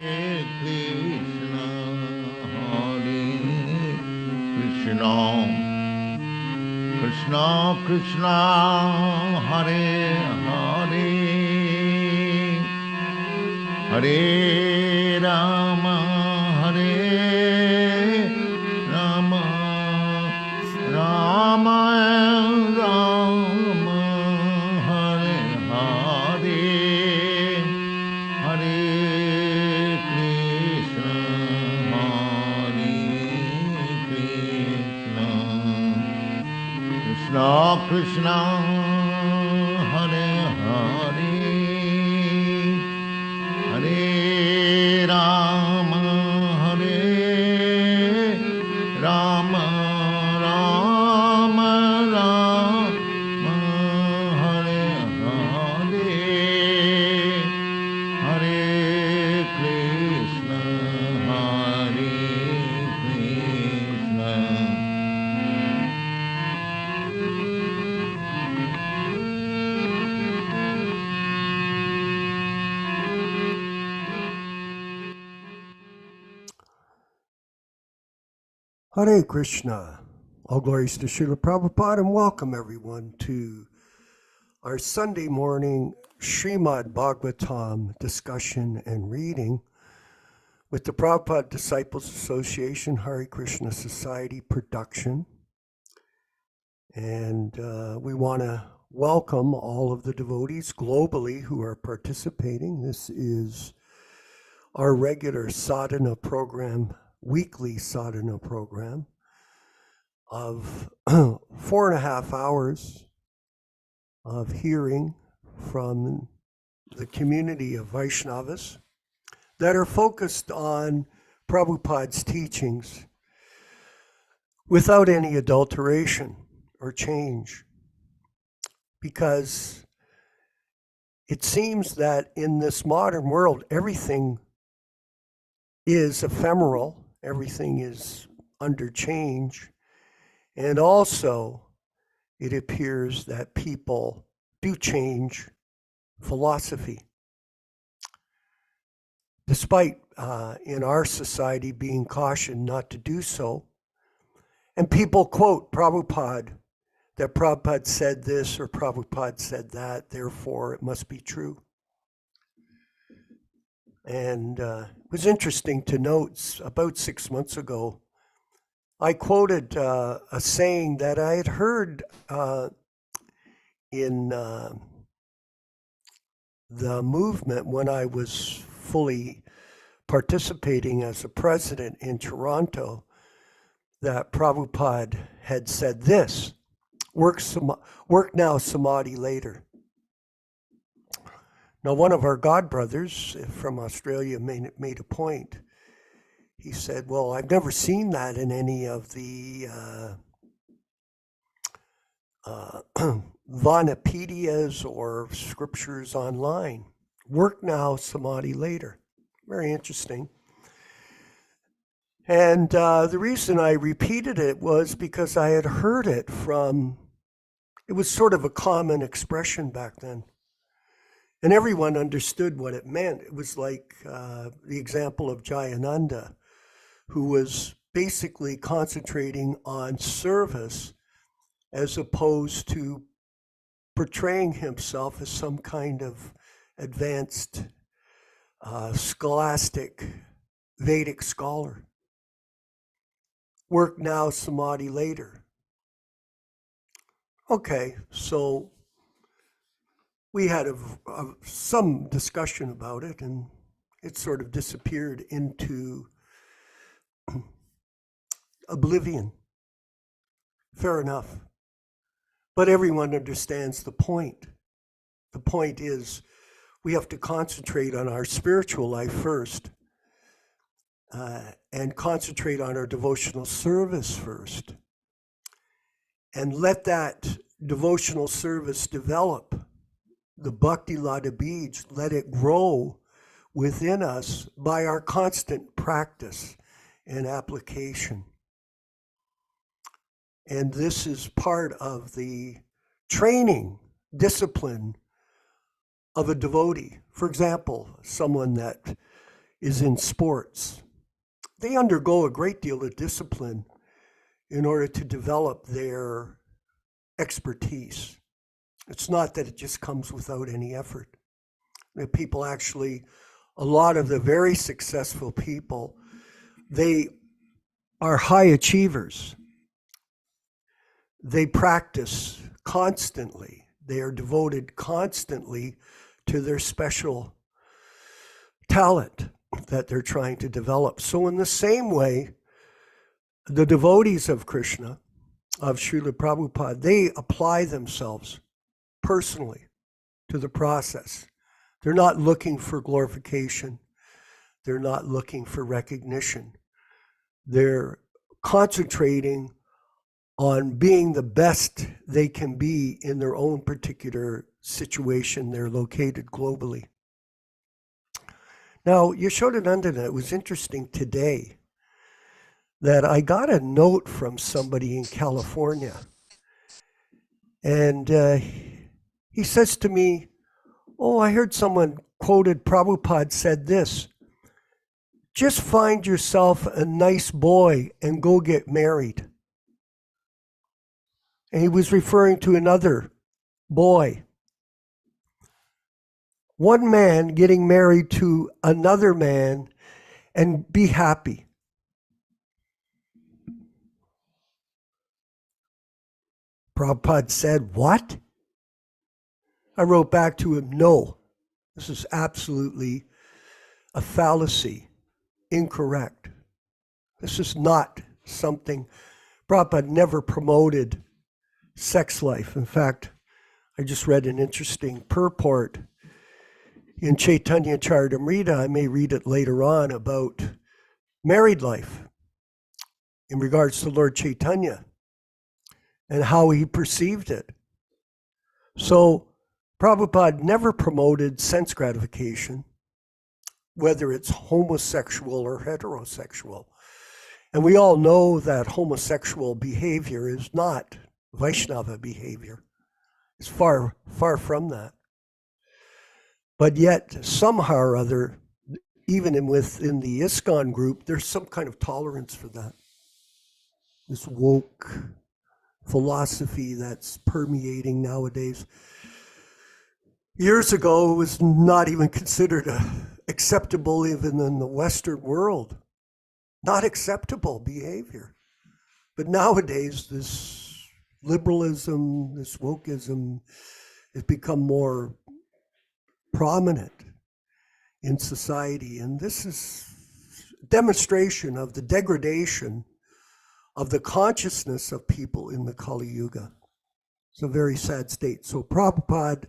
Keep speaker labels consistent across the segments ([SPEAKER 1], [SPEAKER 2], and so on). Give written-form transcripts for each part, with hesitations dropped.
[SPEAKER 1] Hare Krishna, Hare Krishna, Krishna Krishna, Hare Hare, Hare Rama, Hare Rama, Rama Rama, Hare Hare, Hare Krishna, Hare Krishna, Krishna Krishna, Hare Hare, Hare Rama, Hare Rama, Rama Rama, Hare Hare, Hare Krishna, Hare Krishna.
[SPEAKER 2] Hare Krishna. All glories to Śrīla Prabhupāda, and welcome everyone to our Sunday morning Śrīmad-Bhāgavatam discussion and reading with the Prabhupada Disciples Association Hare Krishna Society production. And we want to welcome all of the devotees globally who are participating. This is our regular sadhana program, weekly sadhana program of 4.5 hours of hearing from the community of Vaishnavas that are focused on Prabhupada's teachings without any adulteration or change. Because it seems that in this modern world, everything is ephemeral, everything is under change, and also it appears that people do change philosophy. Despite in our society being cautioned not to do so, and people quote Prabhupada, that Prabhupada said this or Prabhupada said that, therefore it must be true. And it was interesting to note, about 6 months ago, I quoted a saying that I had heard in the movement when I was fully participating as a president in Toronto, that Prabhupada had said this: work now, samadhi later. Now, one of our godbrothers from Australia made a point. He said, well, I've never seen that in any of the Vanapedias or scriptures online. Work now, samadhi later. Very interesting. And the reason I repeated it was because I had heard it from, it was sort of a common expression back then. And everyone understood what it meant. It was like the example of Jayananda, who was basically concentrating on service as opposed to portraying himself as some kind of advanced scholastic Vedic scholar. Work now, samadhi later. Okay, so we had some discussion about it, and it sort of disappeared into oblivion. Fair enough. But everyone understands the point. The point is we have to concentrate on our spiritual life first, and concentrate on our devotional service first, and let that devotional service develop. The bhakti lada beads, let it grow within us by our constant practice and application. And this is part of the training, discipline of a devotee. For example, someone that is in sports. They undergo a great deal of discipline in order to develop their expertise. It's not that it just comes without any effort. The people actually, a lot of the very successful people, they are high achievers. They practice constantly. They are devoted constantly to their special talent that they're trying to develop. So in the same way, the devotees of Krishna, of Śrīla Prabhupāda, they apply themselves personally to the process. They're not looking for glorification. They're not looking for recognition. They're concentrating on being the best they can be in their own particular situation. They're located globally. Now, Yashodanandana, it was interesting today that I got a note from somebody in California. And he says to me, oh, I heard someone quoted, Prabhupada said this, just find yourself a nice boy and go get married. And he was referring to another boy. One man getting married to another man and be happy. Prabhupada said, what? I wrote back to him, no, this is absolutely a fallacy, incorrect. This is not something, Prabhupada never promoted sex life. In fact, I just read an interesting purport in Chaitanya Charitamrita, I may read it later on, about married life in regards to Lord Chaitanya and how he perceived it. So Prabhupada never promoted sense gratification, whether it's homosexual or heterosexual. And we all know that homosexual behavior is not Vaishnava behavior. It's far, far from that. But yet, somehow or other, even within the ISKCON group, there's some kind of tolerance for that. This woke philosophy that's permeating nowadays. Years ago, it was not even considered acceptable even in the Western world. Not acceptable behavior. But nowadays, this liberalism, this wokeism has become more prominent in society. And this is a demonstration of the degradation of the consciousness of people in the Kali Yuga. It's a very sad state. So Prabhupada,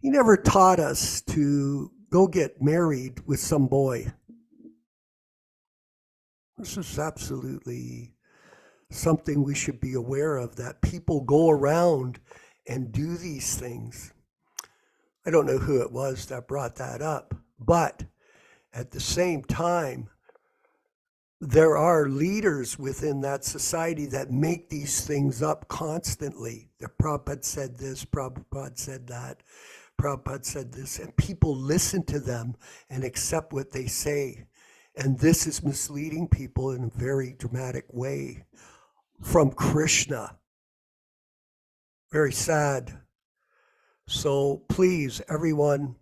[SPEAKER 2] he never taught us to go get married with some boy. This is absolutely something we should be aware of, that people go around and do these things. I don't know who it was that brought that up, but at the same time, there are leaders within that society that make these things up constantly. The Prabhupada said this, Prabhupada said that, Prabhupada said this, and people listen to them and accept what they say. And this is misleading people in a very dramatic way from Krishna. Very sad. So please, everyone,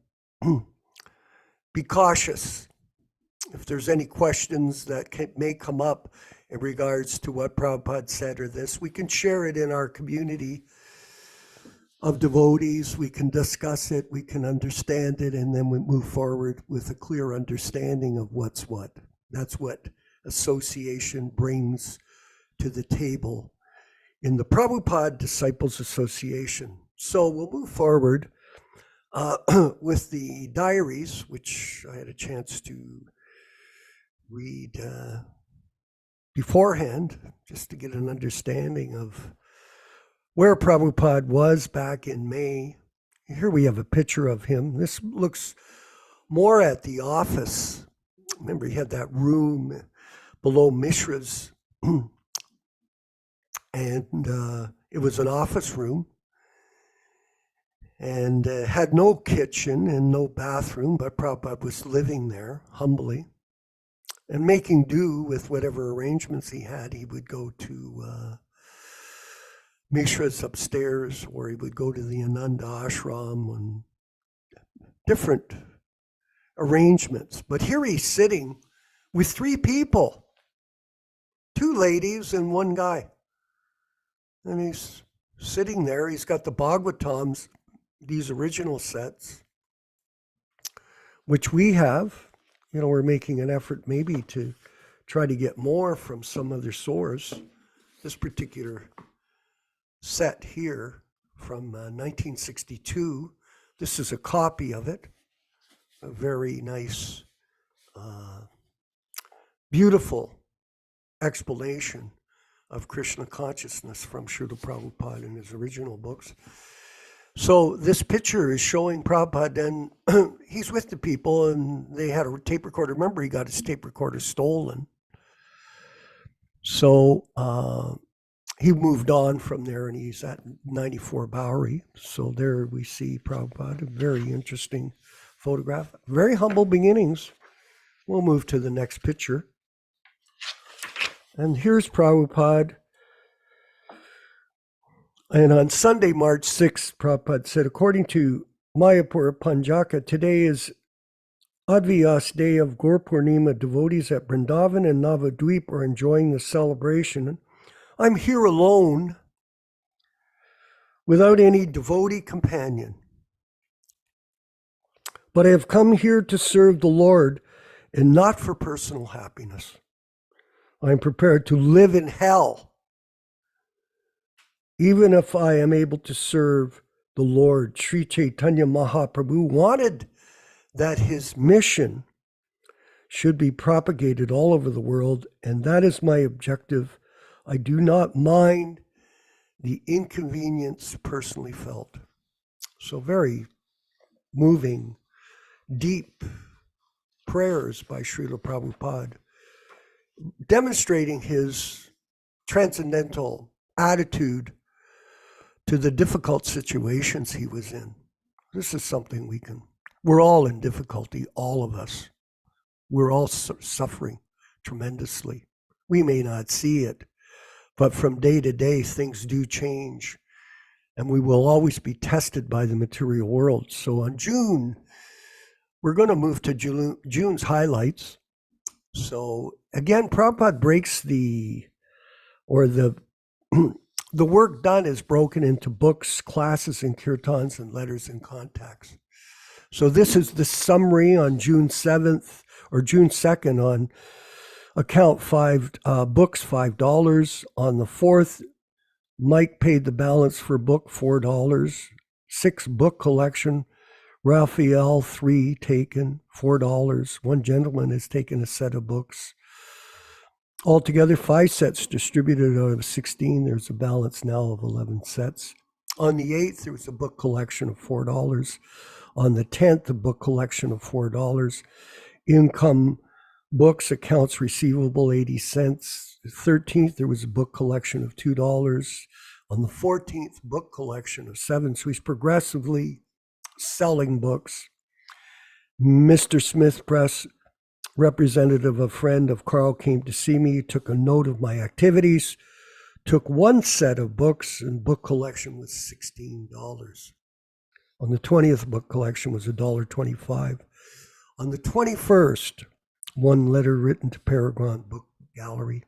[SPEAKER 2] be cautious. If there's any questions that may come up in regards to what Prabhupada said or this, we can share it in our community of devotees. We can discuss it, we can understand it, and then we move forward with a clear understanding of what's what. That's what association brings to the table in the Prabhupada Disciples Association. So we'll move forward with the diaries, which I had a chance to read beforehand, just to get an understanding of where Prabhupada was back in May. Here we have a picture of him. This looks more at the office. Remember, he had that room below Mishra's, and it was an office room. and had no kitchen and no bathroom, but Prabhupada was living there humbly and making do with whatever arrangements he had. He would go to Mishra's upstairs, or he would go to the Ananda ashram, and different arrangements. But here he's sitting with 3 people, 2 ladies and 1 guy. And he's sitting there. He's got the Bhagavatams, these original sets, which we have. You know, we're making an effort maybe to try to get more from some other source. This particular set here from 1962. This is a copy of it. A very nice, beautiful explanation of Krishna consciousness from Śrīla Prabhupāda in his original books. So this picture is showing Prabhupada, and he's with the people, and they had a tape recorder. Remember, he got his tape recorder stolen. So he moved on from there, and he's at 94 Bowery. So there we see Prabhupada, a very interesting photograph. Very humble beginnings. We'll move to the next picture. And here's Prabhupada. And on Sunday, March 6th, Prabhupada said, according to Mayapur Panjaka, today is Advyas day of Gaur Purnima. Devotees at Vrindavan and Navadvip are enjoying the celebration. I'm here alone, without any devotee companion. But I have come here to serve the Lord and not for personal happiness. I am prepared to live in hell, even if I am able to serve the Lord. Sri Chaitanya Mahaprabhu wanted that his mission should be propagated all over the world, and that is my objective. I do not mind the inconvenience personally felt. So very moving, deep prayers by Śrīla Prabhupāda, demonstrating his transcendental attitude to the difficult situations he was in. This is something we're all in difficulty, all of us. We're all suffering tremendously. We may not see it, but from day to day, things do change, and we will always be tested by the material world. So on June, we're going to move to June's highlights. So again, Prabhupada breaks the work done is broken into books, classes, and kirtans, and letters and contacts. So this is the summary on June 7th or June 2nd on account 5 books, $5. On the 4th, Mike paid the balance for book, $4. 6 book collection, Raphael, 3 taken, $4. 1 gentleman has taken a set of books. Altogether, 5 sets distributed out of 16. There's a balance now of 11 sets. On the 8th, there was a book collection of $4. On the 10th, a book collection of $4. Income books, accounts receivable, 80 cents. The 13th, there was a book collection of $2. On the 14th, book collection of 7. So he's progressively selling books. Mr. Smith Press representative, a friend of Carl, came to see me, took a note of my activities, took 1 set of books, and book collection was $16. On the 20th, book collection was $1.25. On the 21st, 1 letter written to Paragon Book Gallery.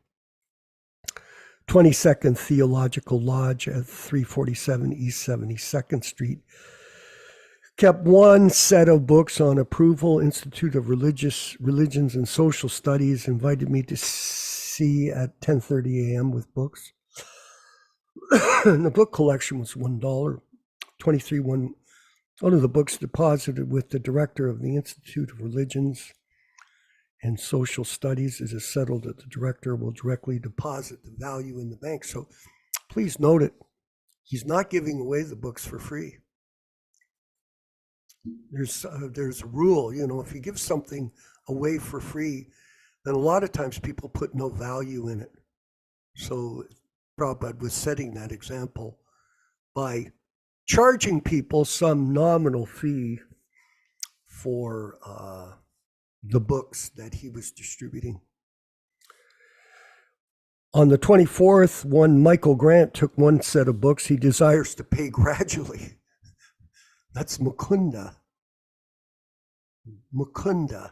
[SPEAKER 2] 22nd Theological Lodge at 347 East 72nd Street. Kept 1 set of books on approval. Institute of Religions and Social Studies invited me to see at 10:30 a.m. with books. And the book collection was $1. 23 one of the books deposited with the director of the Institute of Religions and Social Studies. It is settled that the director will directly deposit the value in the bank. So please note it. He's not giving away the books for free. There's a rule, if you give something away for free, then a lot of times people put no value in it. So Prabhupada was setting that example by charging people some nominal fee for the books that he was distributing. On the 24th, one Michael Grant took one set of books. He desires to pay gradually. That's Mukunda. Mukunda,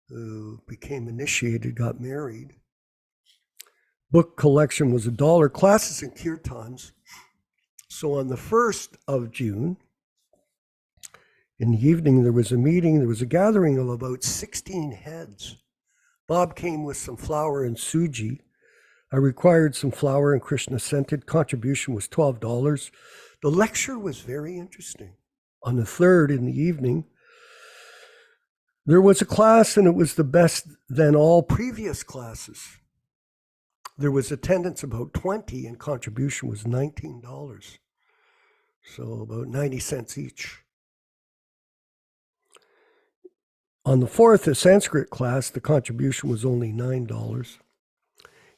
[SPEAKER 2] who became initiated, got married. Book collection was $1. Classes and kirtans. So on the 1st of June, in the evening, there was a meeting. There was a gathering of about 16 heads. Bob came with some flour and suji. I required some flour and Krishna sent it. Contribution was $12. The lecture was very interesting. On the 3rd in the evening, there was a class, and it was the best than all previous classes. There was attendance about 20, and contribution was $19. So about 90 cents each. On the 4th, a Sanskrit class, the contribution was only $9.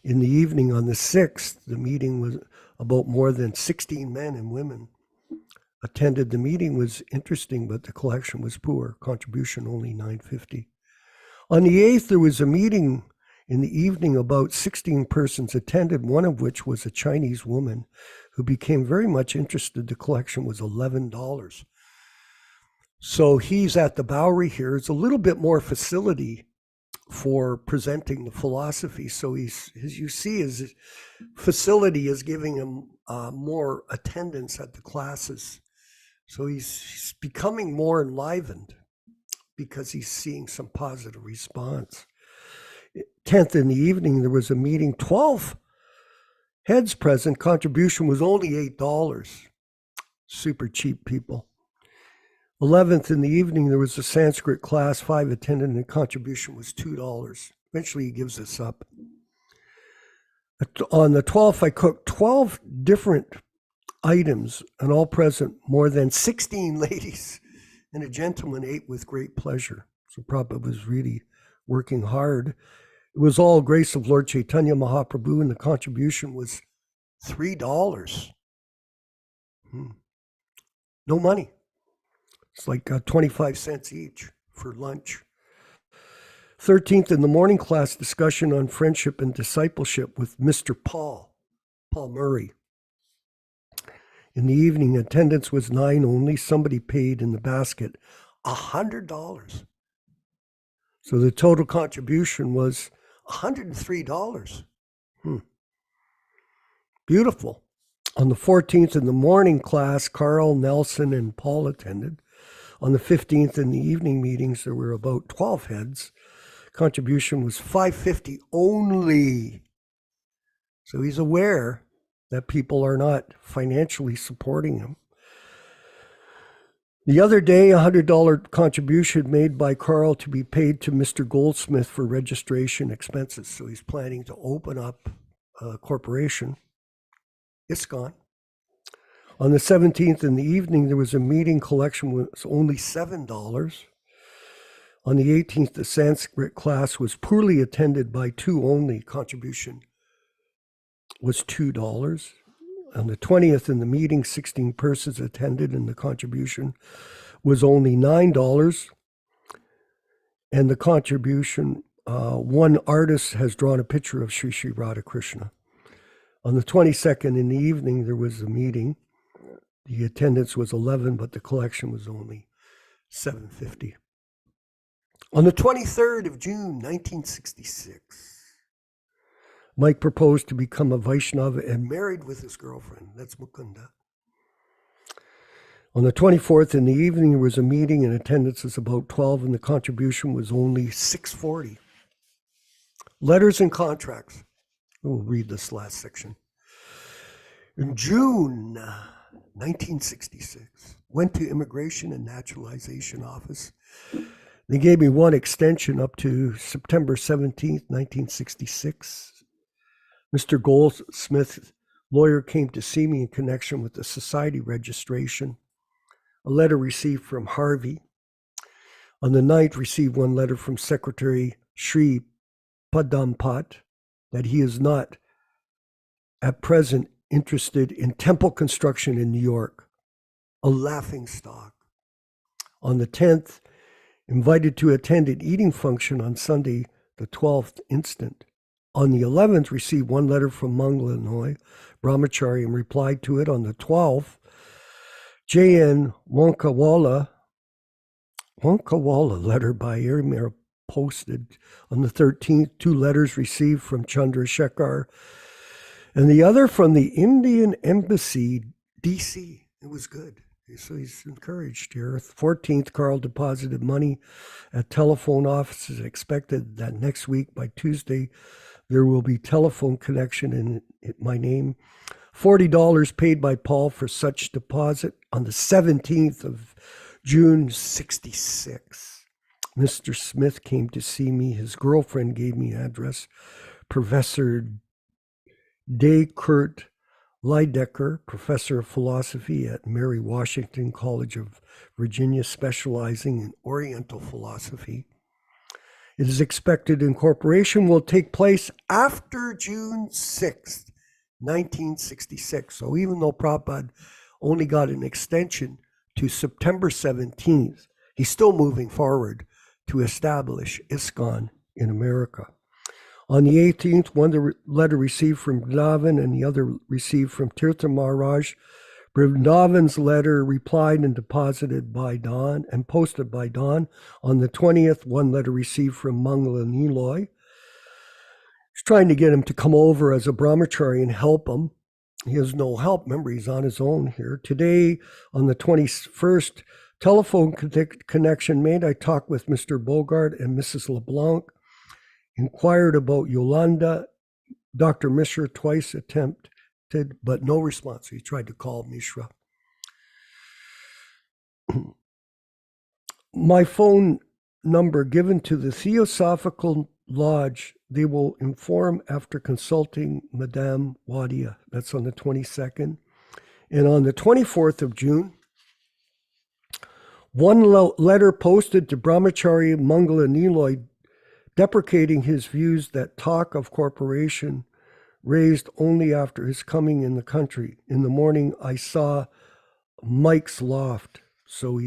[SPEAKER 2] In the evening on the 6th, the meeting was about more than 16 men and women attended. The meeting was interesting, but the collection was poor. Contribution only $9.50. On the 8th, there was a meeting in the evening. About 16 persons attended, one of which was a Chinese woman who became very much interested. The collection was $11. So he's at the Bowery here. It's a little bit more facility for presenting the philosophy. So he's, as you see, his facility is giving him more attendance at the classes. So he's becoming more enlivened because he's seeing some positive response. 10th in the evening, there was a meeting, 12 heads present. Contribution was only $8. Super cheap people. 11th in the evening, there was a Sanskrit class, 5 attended, and the contribution was $2. Eventually, he gives this up. On the 12th, I cooked 12 different items, and all present, more than 16 ladies, and a gentleman ate with great pleasure. So Prabhupada was really working hard. It was all grace of Lord Chaitanya Mahaprabhu, and the contribution was $3. No money. It's like 25 cents each for lunch. 13th in the morning class, discussion on friendship and discipleship with Mr. Paul Murray. In the evening, attendance was 9 only. Somebody paid in the basket $100. So the total contribution was $103. Beautiful. On the 14th in the morning class, Carl, Nelson, and Paul attended. On the 15th in the evening meetings, there were about 12 heads. Contribution was $5.50 only. So he's aware that people are not financially supporting him. The other day, $100 contribution made by Carl to be paid to Mr. Goldsmith for registration expenses. So he's planning to open up a corporation. It's gone. On the 17th in the evening, there was a meeting. Collection was only $7. On the 18th, the Sanskrit class was poorly attended by 2 only. Contribution was $2. On the 20th in the meeting, 16 persons attended, and the contribution was only $9. And the contribution, one artist has drawn a picture of Sri Hare Krishna. On the 22nd in the evening, there was a meeting. The attendance was 11, but the collection was only $7.50. On the 23rd of June, 1966, Mike proposed to become a Vaishnava and married with his girlfriend. That's Mukunda. On the 24th in the evening, there was a meeting, and attendance was about 12, and the contribution was only $6.40. Letters and contracts. We'll read this last section. In June 1966, went to Immigration and Naturalization Office. They gave me one extension up to September 17th, 1966. Mr. Goldsmith, lawyer, came to see me in connection with the society registration. A letter received from Harvey. On the 9th, received one letter from Secretary Śrīmad-Bhāgavatam that he is not at present interested in temple construction in New York, a laughingstock. On the 10th, invited to attend an eating function on Sunday, the 12th instant. On the 11th, received one letter from Illinois, Brahmachari, and replied to it. On the 12th, J.N. Wonkawala letter by email posted. On the 13th, 2 letters received from Chandrasekhar, and the other from the Indian Embassy, D.C. It was good. So he's encouraged here. 14th, Carl deposited money at telephone offices. Expected that next week by Tuesday, there will be telephone connection in my name. $40 paid by Paul for such deposit. On the 17th of June, 66. Mr. Smith came to see me. His girlfriend gave me address. Professor Day Kurt Lydecker, professor of philosophy at Mary Washington College of Virginia, specializing in Oriental philosophy. It is expected incorporation will take place after June 6th, 1966. So even though Prabhupada only got an extension to September 17th, he's still moving forward to establish ISKCON in America. On the 18th, one letter received from Vrindavan and the other received from Tirtha Maharaj. Vrindavan's letter replied and deposited by Dawn and posted by Dawn. On the 20th, one letter received from Mangala Niloy. He's trying to get him to come over as a brahmachari and help him. He has no help. Remember, he's on his own here. Today, on the 21st, telephone connection made. I talked with Mr. Bogart and Mrs. LeBlanc. Inquired about Yolanda. Dr. Mishra twice attempted, but no response. He tried to call Mishra. My phone number given to the Theosophical Lodge, they will inform after consulting Madame Wadia. That's on the 22nd. And on the 24th of June, one letter posted to Brahmachari Mangala Niloy deprecating his views that talk of corporation raised only after his coming in the country. In the morning, I saw Mike's loft. So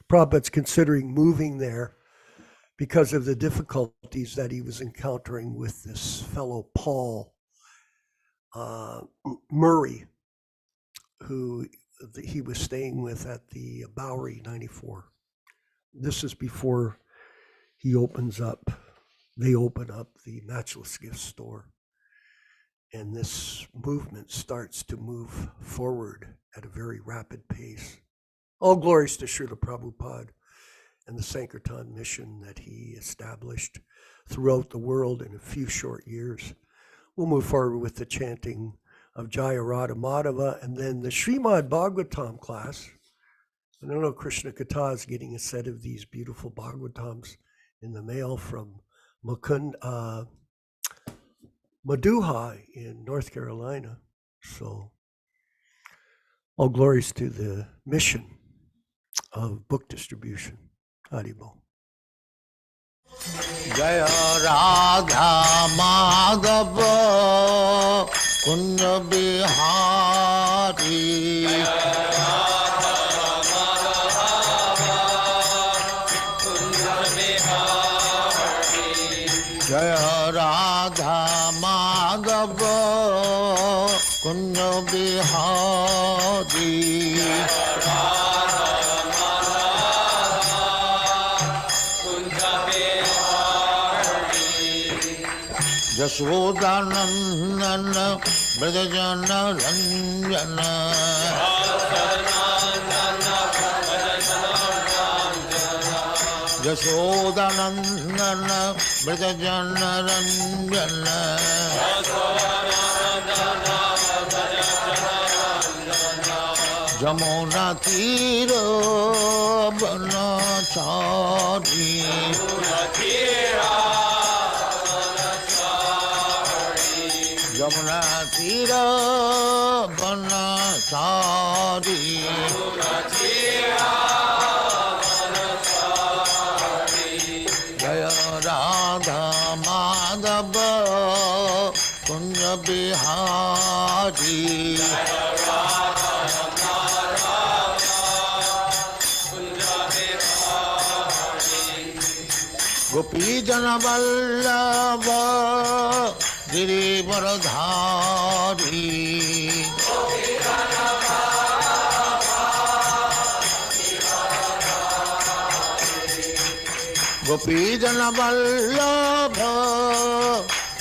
[SPEAKER 2] Prabhupada's considering moving there because of the difficulties that he was encountering with this fellow Paul Murray, who he was staying with at the Bowery 94. This is before they open up the Matchless Gift Store. And this movement starts to move forward at a very rapid pace. All glories to Śrīla Prabhupāda and the Sankirtan mission that he established throughout the world in a few short years. We'll move forward with the chanting of Jaya Radha Madhava and then the Śrīmad-Bhāgavatam class. And I know Krishna Katha is getting a set of these beautiful Bhagavatams in the mail from Maduha in North Carolina. So all glories to the mission of book distribution. Haribol.
[SPEAKER 1] Jaya Radha Madhava Kunja Bihari. Jaya Radha Madhava Kunja Bihari. Jashodanandana Brajajana Ranjana. Jashodanandana Brajajana Ranjana. Jamuna Tira Banachari. Jamuna Tira Banachari. Jaya Radha Madhava Kunja Bihari Gopi Jana Vallabha Girivaradhari Gopi Jana Vallabha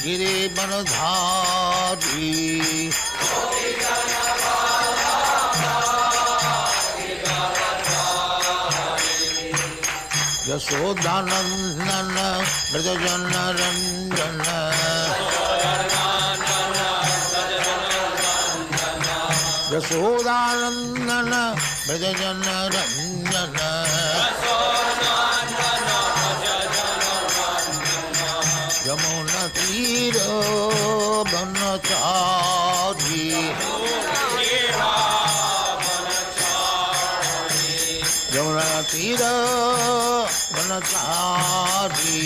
[SPEAKER 1] Girivaradhari Yasodhanandana Vrajajana Ranjana Yasodhanandana Vrajajana Ranjana Yamuna Tira Banachari Yamuna Tira Banachari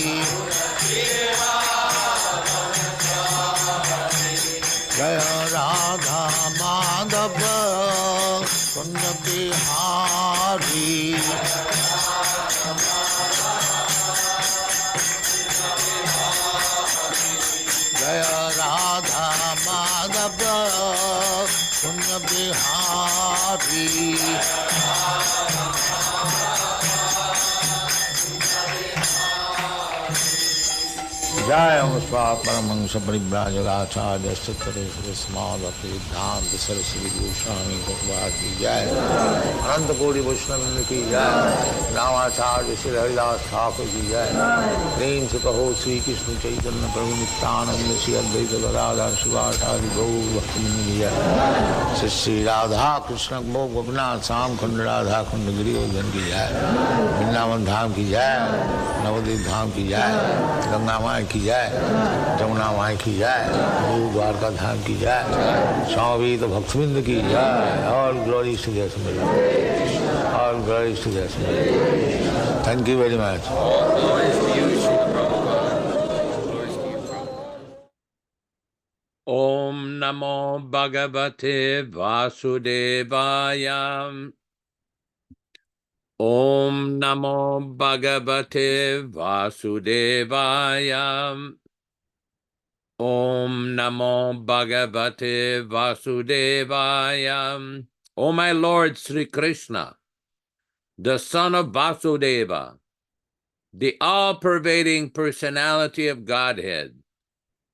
[SPEAKER 1] Jaya Radha Madhava Kunja Bihari Jaya Radha Madhava Kunja Bihari Jaya Muspa Paramahansa Parivrajagacharya Sattvaresvara Smadhati Siddhanta Saraswati Goswami Prabhupada ki Jai Ananta Koti Vaishnava ki Jai Ramacharya Shri Haridas Thakur ki Jai Prem se kaho Sri Krishna Chaitanya Prabhu Nityananda Shri Advaita Gadadhar Shivasari Gaur Bhaktivinoda ki Jai Shri Radha Krishna Bhog Gopinath Sam Khand Radha Khand Giridhar ki Jai Vrindavan Dham ki Jai Navadvip Dham ki Jai Ganga Mai की जाए जमुना माई की जाए गुरु द्वारका धाम की जाए स्वामी तो भक्तबिंद की जाए और ग्लोरी टू देयर सिमर और glory to their simmer thank you very much
[SPEAKER 3] Om Namo Bhagavate Vasudevaya Om Namo Bhagavate Vasudevaya Om Namo Bhagavate Vasudevaya O my Lord Sri Krishna, the son of Vasudeva, the all-pervading personality of Godhead,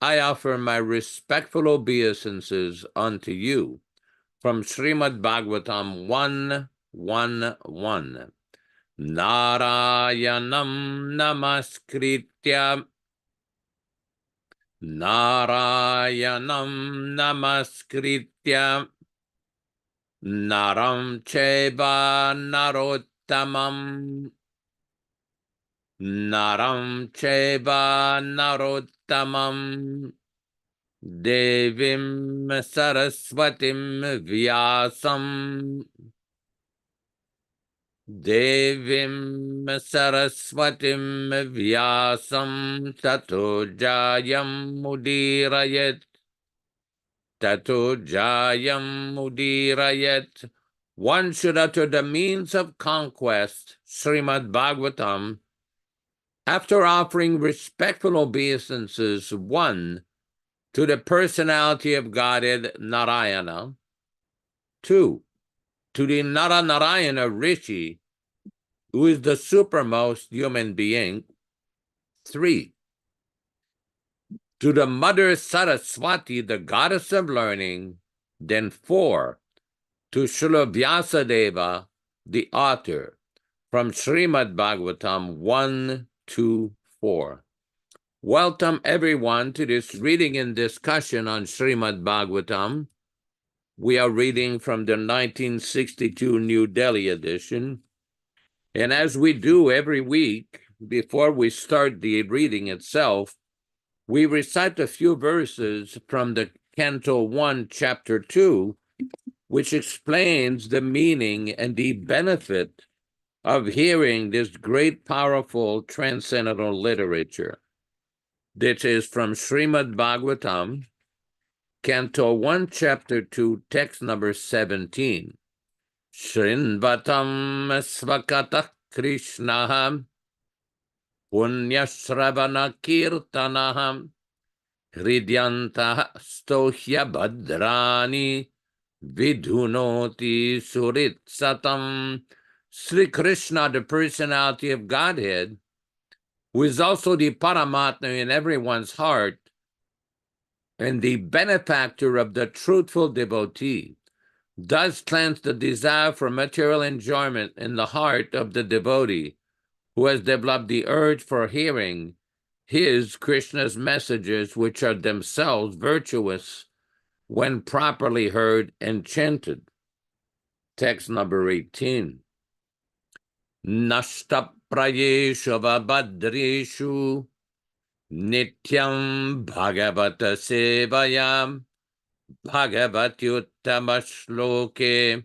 [SPEAKER 3] I offer my respectful obeisances unto you from Śrīmad-Bhāgavatam 1:1:1. Nārayanam namaskritya Nārayanam namaskritya Naram cheva narottamam Naram cheva narottamam Devim saraswatim vyasam Devim saraswatim vyasam tato jayam mudirayat Tato jayam mudirayat. One should utter the means of conquest, Śrīmad-Bhāgavatam, after offering respectful obeisances, 1, to the personality of Godhead, Narayana, 2, to the Narayana Rishi, who is the supermost human being, 3, to the Mother Saraswati, the goddess of learning, then 4, to Śrīla Vyasadeva, the author, from Śrīmad-Bhāgavatam 1-4. Welcome everyone to this reading and discussion on Śrīmad-Bhāgavatam. We are reading from the 1962 New Delhi edition. And as we do every week, before we start the reading itself, we recite a few verses from the Canto 1, Chapter 2, which explains the meaning and the benefit of hearing this great, powerful, transcendental literature. This is from Śrīmad-Bhāgavatam, Canto 1, Chapter 2, text number 17. Śrīmad-Bhāgavatam svakata Krishnaham punyasravana kirtanaham hridyantah stohya bhadrani vidhunoti suritsatam. Sri Krishna, the personality of Godhead, who is also the Paramatma in everyone's heart, and the benefactor of the truthful devotee, does cleanse the desire for material enjoyment in the heart of the devotee, who has developed the urge for hearing his, Krishna's messages, which are themselves virtuous when properly heard and chanted. Text number 18. Nashta prayeshu vabhadreshu nityam bhagavata sevayam bhagavatyuttama shloke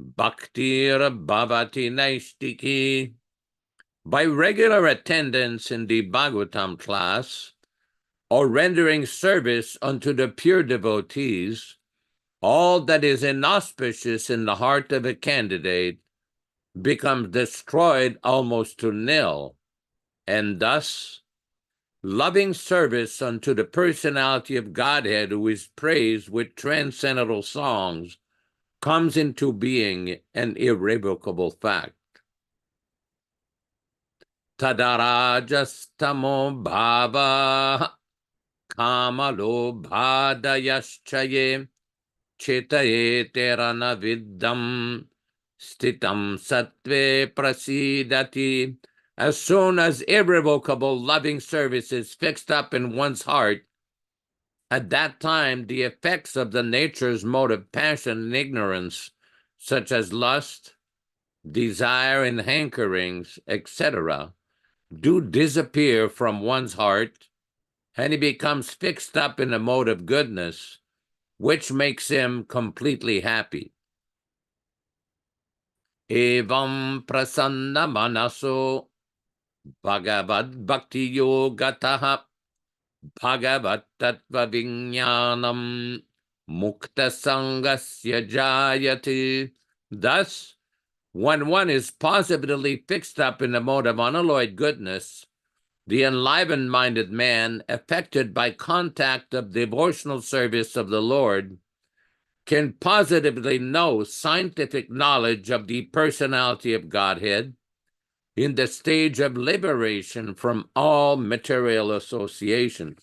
[SPEAKER 3] bhaktir bhavati naistiki. By regular attendance in the Bhagavatam class, or rendering service unto the pure devotees, all that is inauspicious in the heart of a candidate becomes destroyed almost to nil, and thus loving service unto the personality of Godhead, who is praised with transcendental songs, comes into being an irrevocable fact. Tadarajastamo bhava kamalo bhadayaschaye chetaye terana viddam stitam sattve prasidati. As soon as irrevocable loving service is fixed up in one's heart, at that time the effects of the nature's mode of passion and ignorance, such as lust, desire, and hankerings, etc., do disappear from one's heart, and he becomes fixed up in a mode of goodness, which makes him completely happy. Evam prasanna manaso Bhagavad Bhakti Yogataha Bhagavat Tattva Vijnanam Mukta Sangasya Jayati. Thus, when one is positively fixed up in the mode of unalloyed goodness, the enlivened-minded man, affected by contact of devotional service of the Lord, can positively know scientific knowledge of the personality of Godhead in the stage of liberation from all material associations.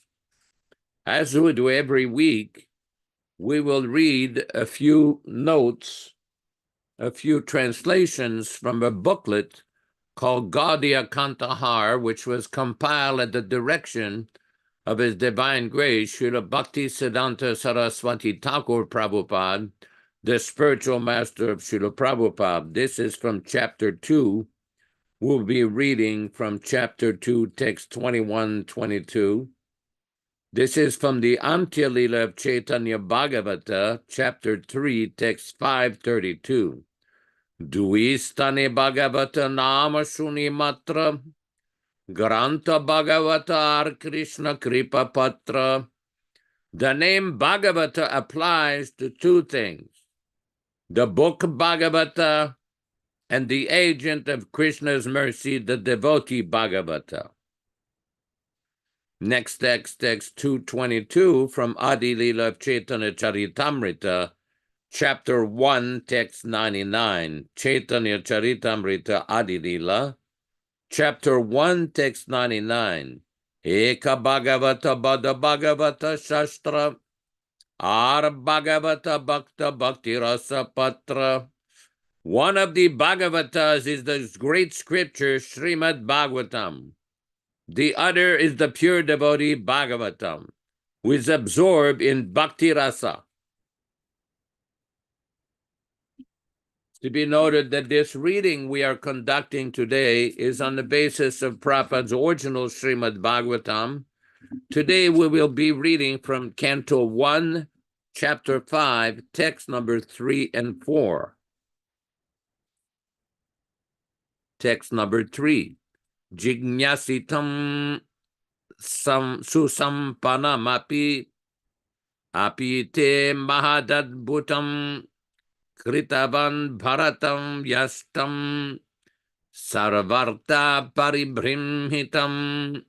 [SPEAKER 3] As we do every week, we will read a few notes, a few translations from a booklet called Gaudiya Kantahar, which was compiled at the direction of His Divine Grace, Śrīla Bhaktisiddhanta Saraswati Thakur Prabhupada, the spiritual master of Śrīla Prabhupada. This is from Chapter 2. We'll be reading from Chapter 2, text 21-22. This is from the Antya Lila of Chaitanya Bhagavata, Chapter 3, text 532. Duistane Bhagavata Nama Shuni Matra Granta Bhagavata Hare Krishna Kripa Patra. The name Bhagavata applies to two things: the book Bhagavata and the agent of Krishna's mercy, the devotee Bhagavata. Next text, text 222 from Adi Lila of Chaitanya Charitamrita, Chapter 1, text 99. Chaitanya Charitamrita Adi Lila, Chapter 1, text 99. Eka Bhagavata Bada Bhagavata Shastra Ar Bhagavata Bhakta Bhakti Rasa Patra. One of the Bhagavatas is the great scripture Śrīmad-Bhāgavatam. The other is the pure devotee Bhagavatam, who is absorbed in Bhakti Rasa. To be noted that this reading we are conducting today is on the basis of Prabhupada's original Śrīmad-Bhāgavatam. Today we will be reading from Canto 1, Chapter 5, text number 3 and 4. Text number 3. Jignasitam susampanamapi apite mahadadbhutam kritavan bharatam yastam sarvarta paribrimhitam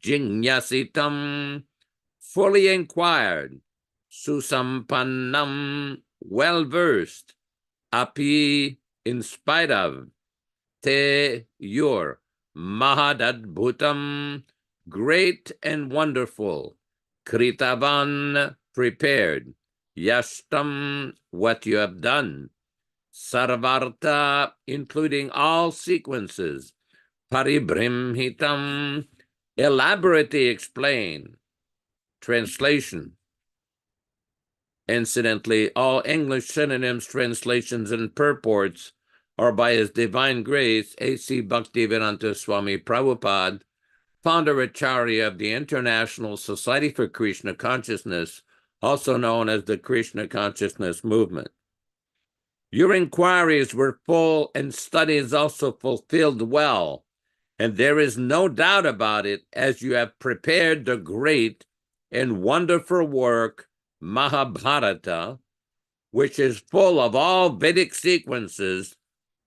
[SPEAKER 3] jinyasitam, fully inquired, susampannam, well-versed, api, in spite of, te, your, mahadadbhutam, great and wonderful, kritavan, prepared, yastam, what you have done, sarvarta, including all sequences, paribrimhitam, elaborately explained. Translation. Incidentally, all English synonyms, translations, and purports are by His Divine Grace, A.C. Bhaktivedanta Swami Prabhupada, founder Acharya of the International Society for Krishna Consciousness, also known as the Krishna Consciousness Movement. Your inquiries were full and studies also fulfilled well, and there is no doubt about it, as you have prepared the great and wonderful work, Mahabharata, which is full of all Vedic sequences,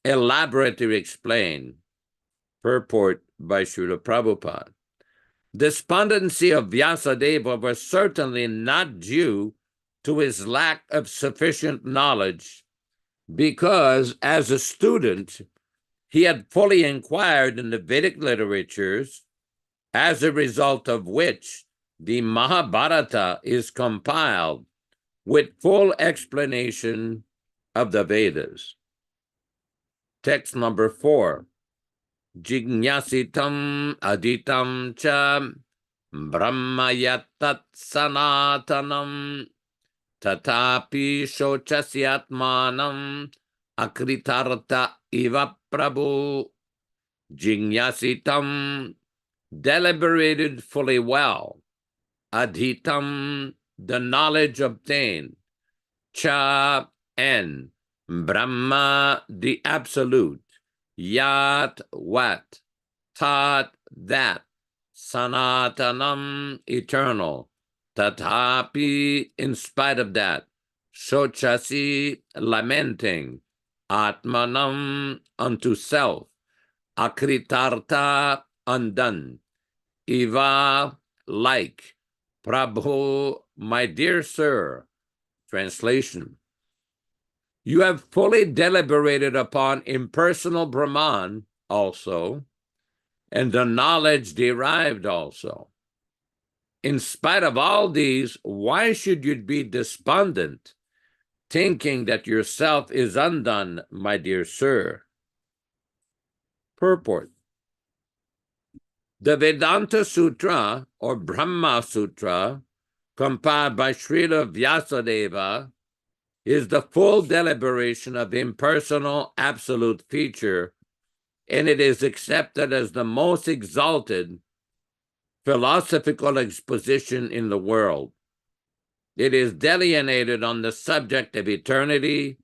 [SPEAKER 3] elaborately explained. Purport by Śrīla Prabhupāda. Despondency of Vyasadeva was certainly not due to his lack of sufficient knowledge, because as a student, he had fully inquired in the Vedic literatures, as a result of which the Mahabharata is compiled with full explanation of the Vedas. Text number 4. Jignasitam aditam cha brahmayatat sanatanam tatapi shochasyatmanam akritarta iva prabhu. Jignasitam, deliberated fully well. Adhitam, the knowledge obtained. Cha, and Brahma, the absolute. Yat, what. Tat, that. Sanatanam, eternal. Tatapi, in spite of that. Shochasi, lamenting. Atmanam, unto self. Akritarta, undone. Iva, like. Prabhu, my dear sir. Translation. You have fully deliberated upon impersonal Brahman also, and the knowledge derived also. In spite of all these, why should you be despondent, thinking that yourself is undone, my dear sir? Purport. The Vedanta Sutra, or Brahma Sutra, compiled by Srila Vyasadeva, is the full deliberation of impersonal absolute feature, and it is accepted as the most exalted philosophical exposition in the world. It is delineated on the subject of eternity,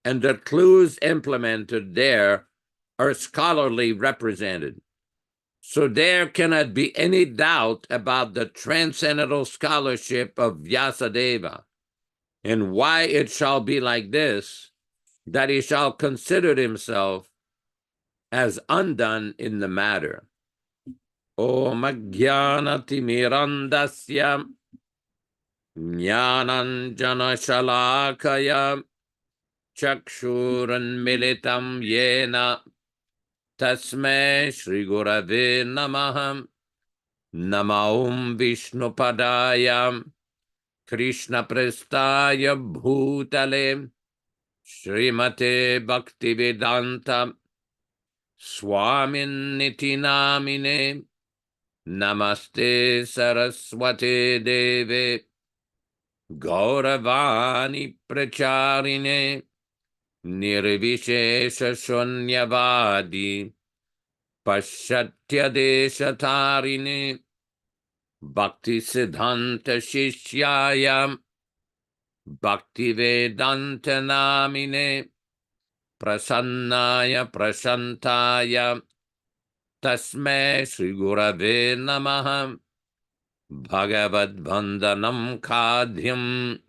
[SPEAKER 3] and the clues implemented there are scholarly represented. So there cannot be any doubt about the transcendental scholarship of Vyasadeva, and why it shall be like this, that he shall consider himself as undone in the matter. Om Ajnanati Mirandasya Jnananjana Shalakaya Chakshuran Militam Yena Tasme Shri Gurave Namaham Namaum Vishnupadaya Krishna Prestaya Bhutale Srimate Bhaktivedanta Swamin Niti Namine Namaste Saraswate Deve Gauravani Pracharine Nirvishesha Shunyavadi Paschatya Deshatarine Bhakti Siddhanta Shishyayam Bhakti Vedanta Namine Prasannaya Prashantaya Tasme Shri Gurave Namaha Bhagavad Vandanam Kadhyam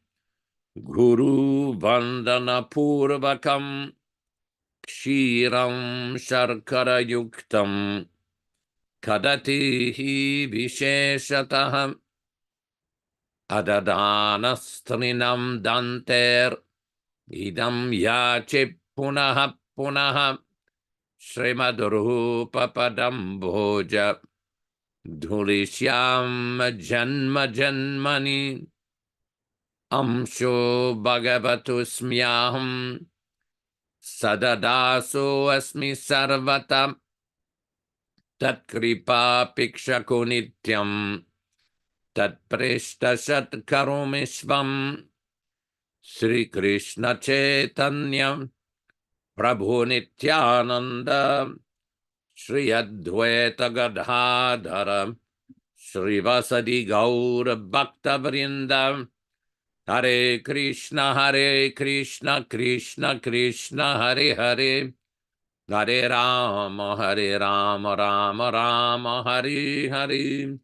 [SPEAKER 3] Guru Vandana Purvakam Kshiram Sharkara Yuktam Kadatihi Visheshataham Adadhanastrinam Danter Idam Yache Punaha Punaha Śrīmad-Rupa Padam Bhoja Dhulishyam Janma Janmani Amsho Bhagavatusmyaham Sadadaso Asmi Sarvatam Tat Kripa Pikshako Nityam Tat Preshta Shat Karomishvam Sri Krishna Chaitanya Prabhu Nityananda Shri Advaita Gadadhara Srivasadi Gaura Bhakta Vrinda Hare Krishna Krishna Krishna Hare Hare Hare Rama Rama Rama Hare Hare.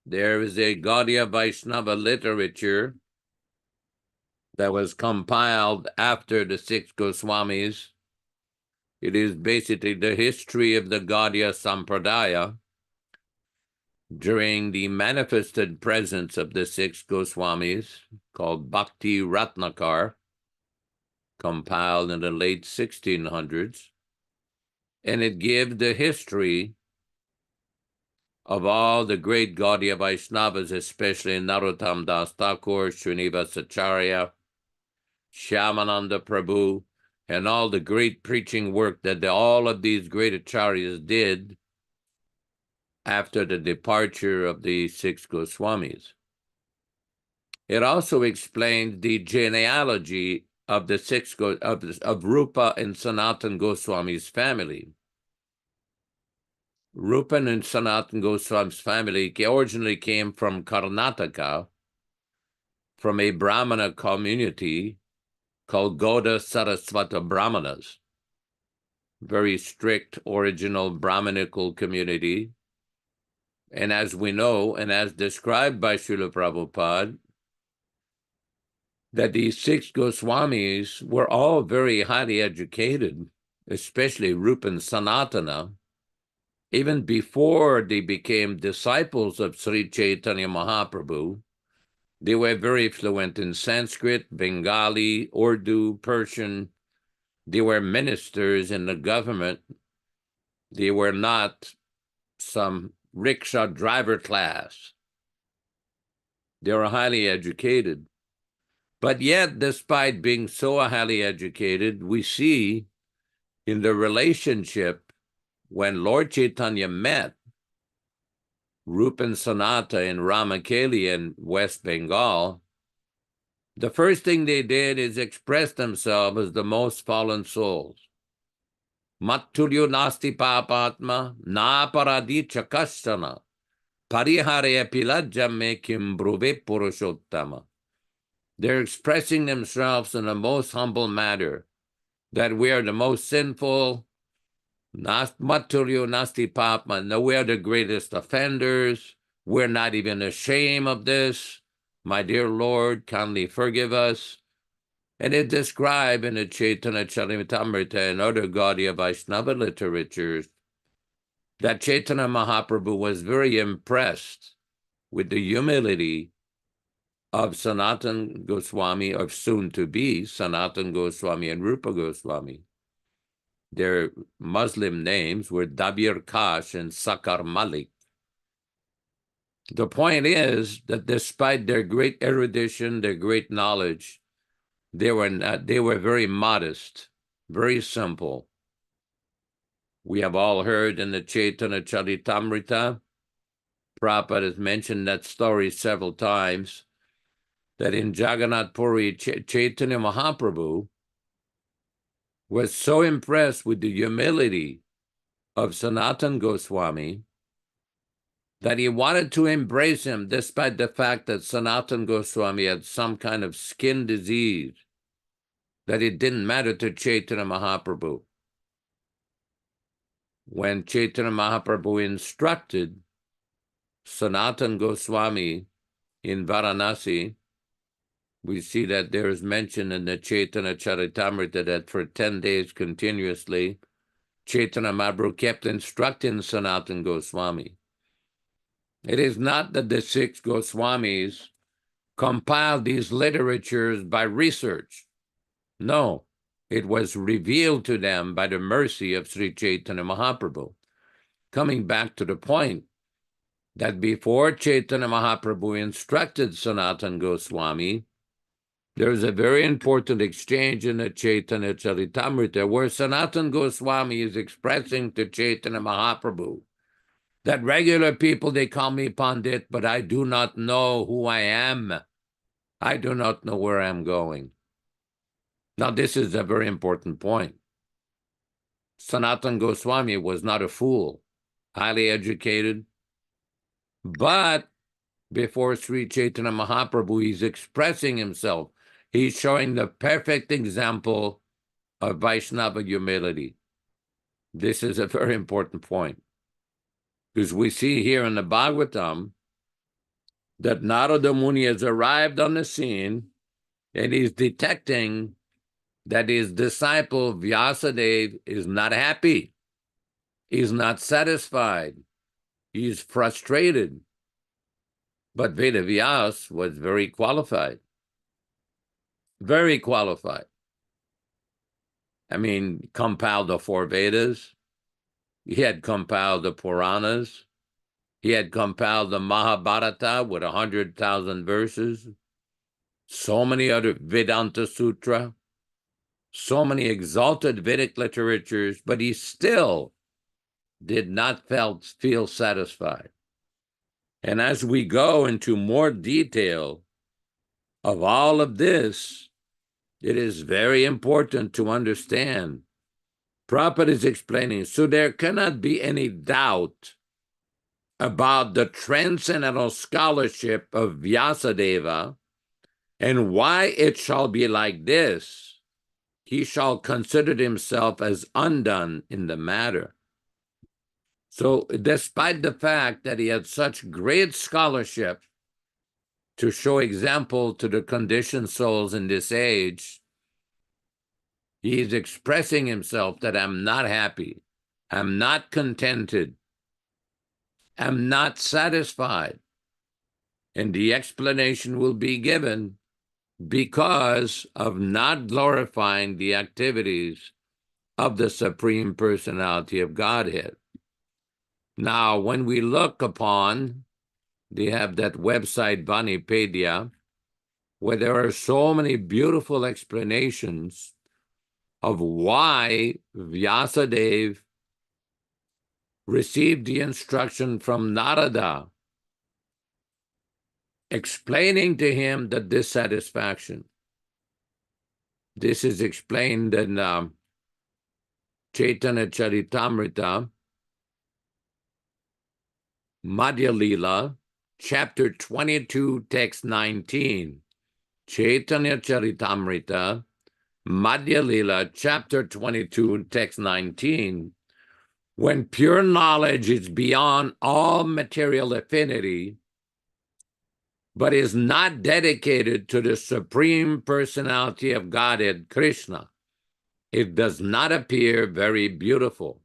[SPEAKER 3] There is a Gaudiya Vaishnava literature that was compiled after the six Goswamis. It is basically the history of the Gaudiya Sampradaya during the manifested presence of the six Goswamis, called Bhakti Ratnakar, compiled in the late 1600s. And it gives the history of all the great Gaudiya Vaishnavas, especially Narottam Das Thakur, Srinivasacharya, Shyamananda Prabhu, and all the great preaching work that all of these great acharyas did after the departure of the six Goswamis. It also explains the genealogy of the six of Rupa and Sanatan Goswami's family. Rupa and Sanatan Goswami's family originally came from Karnataka, from a Brahmana community called Gauda Saraswata Brahmanas, very strict original Brahmanical community. And as we know, and as described by Śrīla Prabhupāda, that these six Goswamis were all very highly educated, especially Rupa and Sanatana, even before they became disciples of Sri Chaitanya Mahaprabhu. They were very fluent in Sanskrit, Bengali, Urdu, Persian. They were ministers in the government. They were not some rickshaw driver class. They were highly educated. But yet, despite being so highly educated, we see in the relationship when Lord Chaitanya met Rupa and Sanata in Ramakeli in West Bengal, the first thing they did is express themselves as the most fallen souls. Mattulyo nasti papatma na paradi chakashana parihare pilajjam me kim bruve purushottama. They're expressing themselves in the most humble manner, that we are the most sinful, Mattulyo nasti papma, no, we are the greatest offenders. We're not even ashamed of this. My dear Lord, kindly forgive us. And it described in the Chaitanya Charitamrita and other Gaudiya Vaishnava literatures that Chaitanya Mahaprabhu was very impressed with the humility of Sanatan Goswami, or soon to be Sanatan Goswami and Rupa Goswami. Their Muslim names were Dabir Kash and Sakar Malik. The point is that despite their great erudition, their great knowledge, they were very modest, very simple. We have all heard in the Chaitanya Charitamrita, Prabhupada has mentioned that story several times, that in Jagannath Puri, Chaitanya Mahaprabhu was so impressed with the humility of Sanatan Goswami that he wanted to embrace him despite the fact that Sanatan Goswami had some kind of skin disease, that it didn't matter to Chaitanya Mahaprabhu. when Chaitanya Mahaprabhu instructed Sanatana Goswami in Varanasi, we see that there is mention in the Chaitanya Charitamrita that for 10 days continuously, Chaitanya Mahaprabhu kept instructing Sanatana Goswami. It is not that the 6 Goswamis compiled these literatures by research. No, it was revealed to them by the mercy of Sri Chaitanya Mahaprabhu. Coming back to the point that before Chaitanya Mahaprabhu instructed Sanatana Goswami, there is a very important exchange in the Chaitanya Charitamrita where Sanatana Goswami is expressing to Chaitanya Mahaprabhu that regular people, they call me Pandit, but I do not know who I am. I do not know where I'm going. Now, this is a very important point. Sanatana Goswami was not a fool, highly educated, but before Sri Chaitanya Mahaprabhu, he's expressing himself. He's showing the perfect example of Vaishnava humility. This is a very important point, because we see here in the Bhagavatam that Nārada Muni has arrived on the scene and he's detecting that his disciple Vyasadeva is not happy. He's not satisfied. He's frustrated. But Vedavyas was very qualified. Very qualified. I mean, compiled the 4 Vedas. He had compiled the Puranas. He had compiled the Mahabharata with 100,000 verses. So many other Vedanta Sutra. So many exalted Vedic literatures, but he still did not feel satisfied. And as we go into more detail of all of this, it is very important to understand. Prabhupada is explaining, so there cannot be any doubt about the transcendental scholarship of Vyasadeva and why it shall be like this. He shall consider himself as undone in the matter. So despite the fact that he had such great scholarship to show example to the conditioned souls in this age, he is expressing himself that I'm not happy, I'm not contented, I'm not satisfied. And the explanation will be given because of not glorifying the activities of the Supreme Personality of Godhead. Now, when we look upon, they have that website, Vanipedia, where there are so many beautiful explanations of why Vyasadeva received the instruction from Nārada, explaining to him the dissatisfaction. This is explained in Chaitanya Charitamrita, Madhya Lila, chapter 22, text 19. Chaitanya Charitamrita, Madhya Lila, chapter 22, text 19. When pure knowledge is beyond all material affinity, but is not dedicated to the Supreme Personality of Godhead, Krishna, it does not appear very beautiful.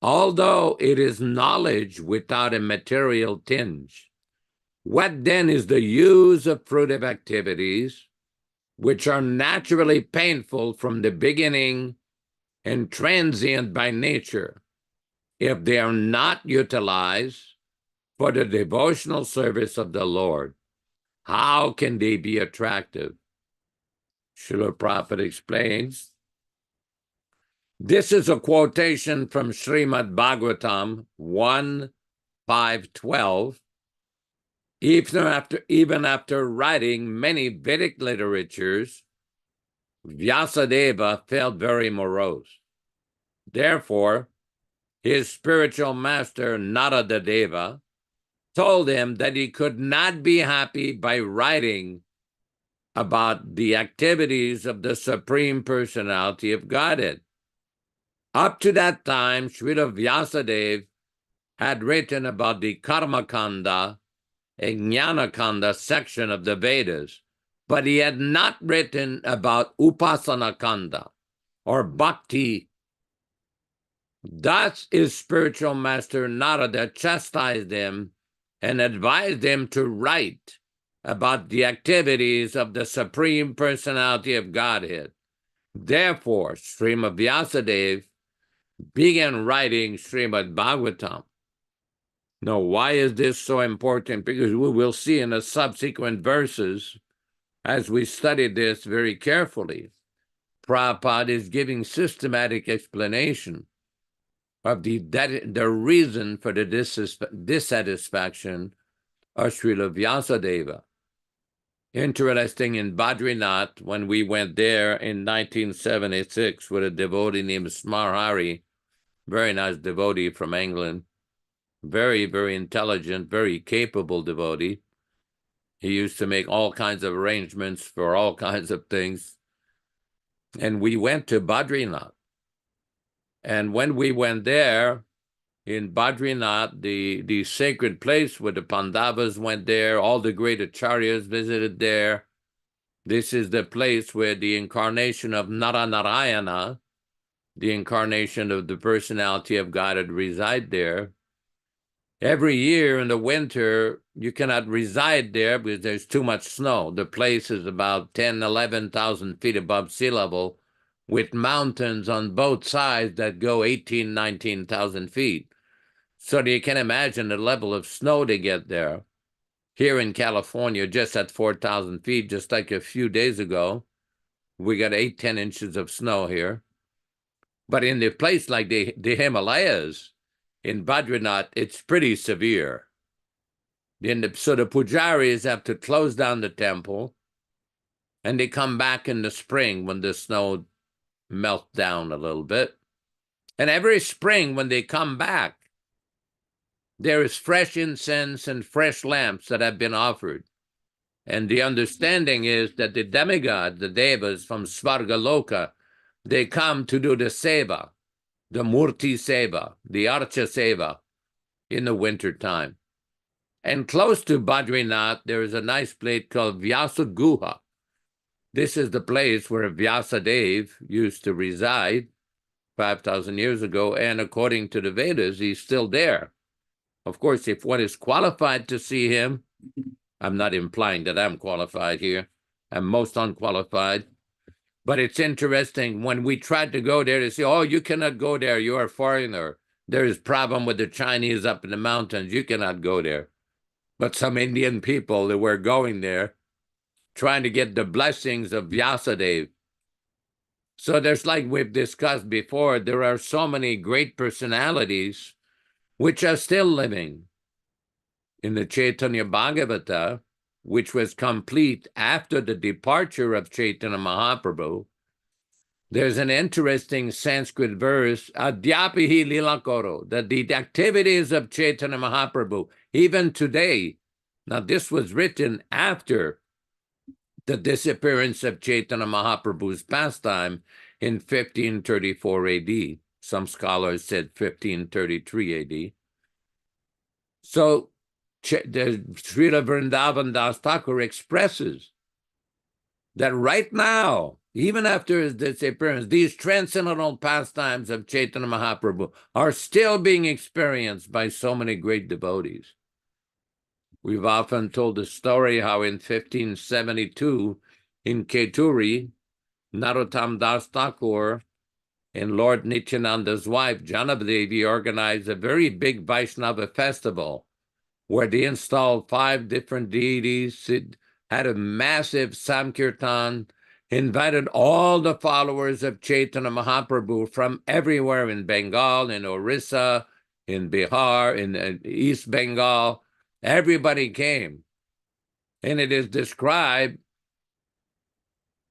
[SPEAKER 3] Although it is knowledge without a material tinge, what then is the use of fruitive activities which are naturally painful from the beginning and transient by nature if they are not utilized for the devotional service of the Lord? How can they be attractive? Śrīla Prabhupāda explains. This is a quotation from Śrīmad-Bhāgavatam 1:5-12. Even after writing many Vedic literatures, Vyasadeva felt very morose. Therefore, his spiritual master, Nārada Deva, told him that he could not be happy by writing about the activities of the Supreme Personality of Godhead. Up to that time, Śrīla Vyasadeva had written about the Karma Kanda and Jnana Kanda section of the Vedas, but he had not written about Upasana Kanda or Bhakti. Thus his spiritual master Nārada chastised him and advised him to write about the activities of the Supreme Personality of Godhead. Therefore, Śrīmad Vyasadeva began writing Śrīmad-Bhāgavatam. Now, why is this so important? Because we will see in the subsequent verses, as we study this very carefully, Prabhupada is giving systematic explanation of the reason for the dissatisfaction of Śrīla Vyasadeva. Interesting, in Badrinath, when we went there in 1976 with a devotee named Smarhari, very nice devotee from England, very, very intelligent, very capable devotee. He used to make all kinds of arrangements for all kinds of things. And we went to Badrinath. And when we went there, in Badrinath, the sacred place where the Pandavas went there, all the great acharyas visited there. This is the place where the incarnation of Narayana, the incarnation of the personality of God, had reside there. Every year in the winter, you cannot reside there because there's too much snow. The place is about 10,000, 11,000 feet above sea level, with mountains on both sides that go 18,000, 19,000 feet. So you can imagine the level of snow to get there. Here in California, just at 4,000 feet, just like a few days ago, we got 8, 10 inches of snow here. But in the place like the Himalayas, in Badrinath, it's pretty severe. So the pujaris have to close down the temple, and they come back in the spring when the snow melts down a little bit. And every spring when they come back, there is fresh incense and fresh lamps that have been offered. And the understanding is that the demigods, the devas from Svargaloka, they come to do the seva, the murti seva, the archa seva in the winter time. And close to Badrinath, there is a nice place called Vyasa Guha. This is the place where Vyasadeva used to reside 5,000 years ago, and according to the Vedas, he's still there. Of course, if one is qualified to see him, I'm not implying that I'm qualified here. I'm most unqualified. But it's interesting, when we tried to go there, they say, oh, you cannot go there, you're a foreigner. There is problem with the Chinese up in the mountains, you cannot go there. But some Indian people that were going there, trying to get the blessings of Vyasadeva. So there's, like we've discussed before, there are so many great personalities which are still living. In the Chaitanya Bhagavata, which was complete after the departure of Chaitanya Mahaprabhu, there's an interesting Sanskrit verse, Adyapihi Lilakoro, that the activities of Chaitanya Mahaprabhu, even today, now this was written after the disappearance of Chaitanya Mahaprabhu's pastime in 1534 AD. Some scholars said 1533 AD. So the Srila Vrindavan Das Thakur expresses that right now, even after his disappearance, these transcendental pastimes of Chaitanya Mahaprabhu are still being experienced by so many great devotees. We've often told the story how in 1572 in Keturi, Narottam Das Thakur and Lord Nityananda's wife, Janadevi, organized a very big Vaishnava festival where they installed 5 different deities, it had a massive Samkirtan, invited all the followers of Chaitanya Mahaprabhu from everywhere in Bengal, in Orissa, in Bihar, in East Bengal. Everybody came. And it is described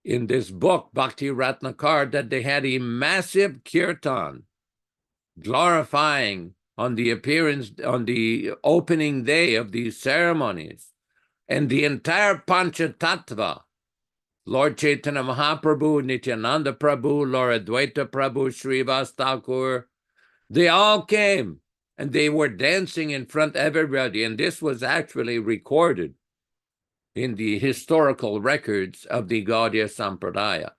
[SPEAKER 3] in this book, Bhakti Ratnakar, that they had a massive kirtan glorifying on the appearance, on the opening day of these ceremonies. And the entire Panchatattva Lord Chaitanya Mahaprabhu, Nityananda Prabhu, Lord Advaita Prabhu, Srivas Thakur, they all came and they were dancing in front of everybody. And this was actually recorded in the historical records of the Gaudiya Sampradaya.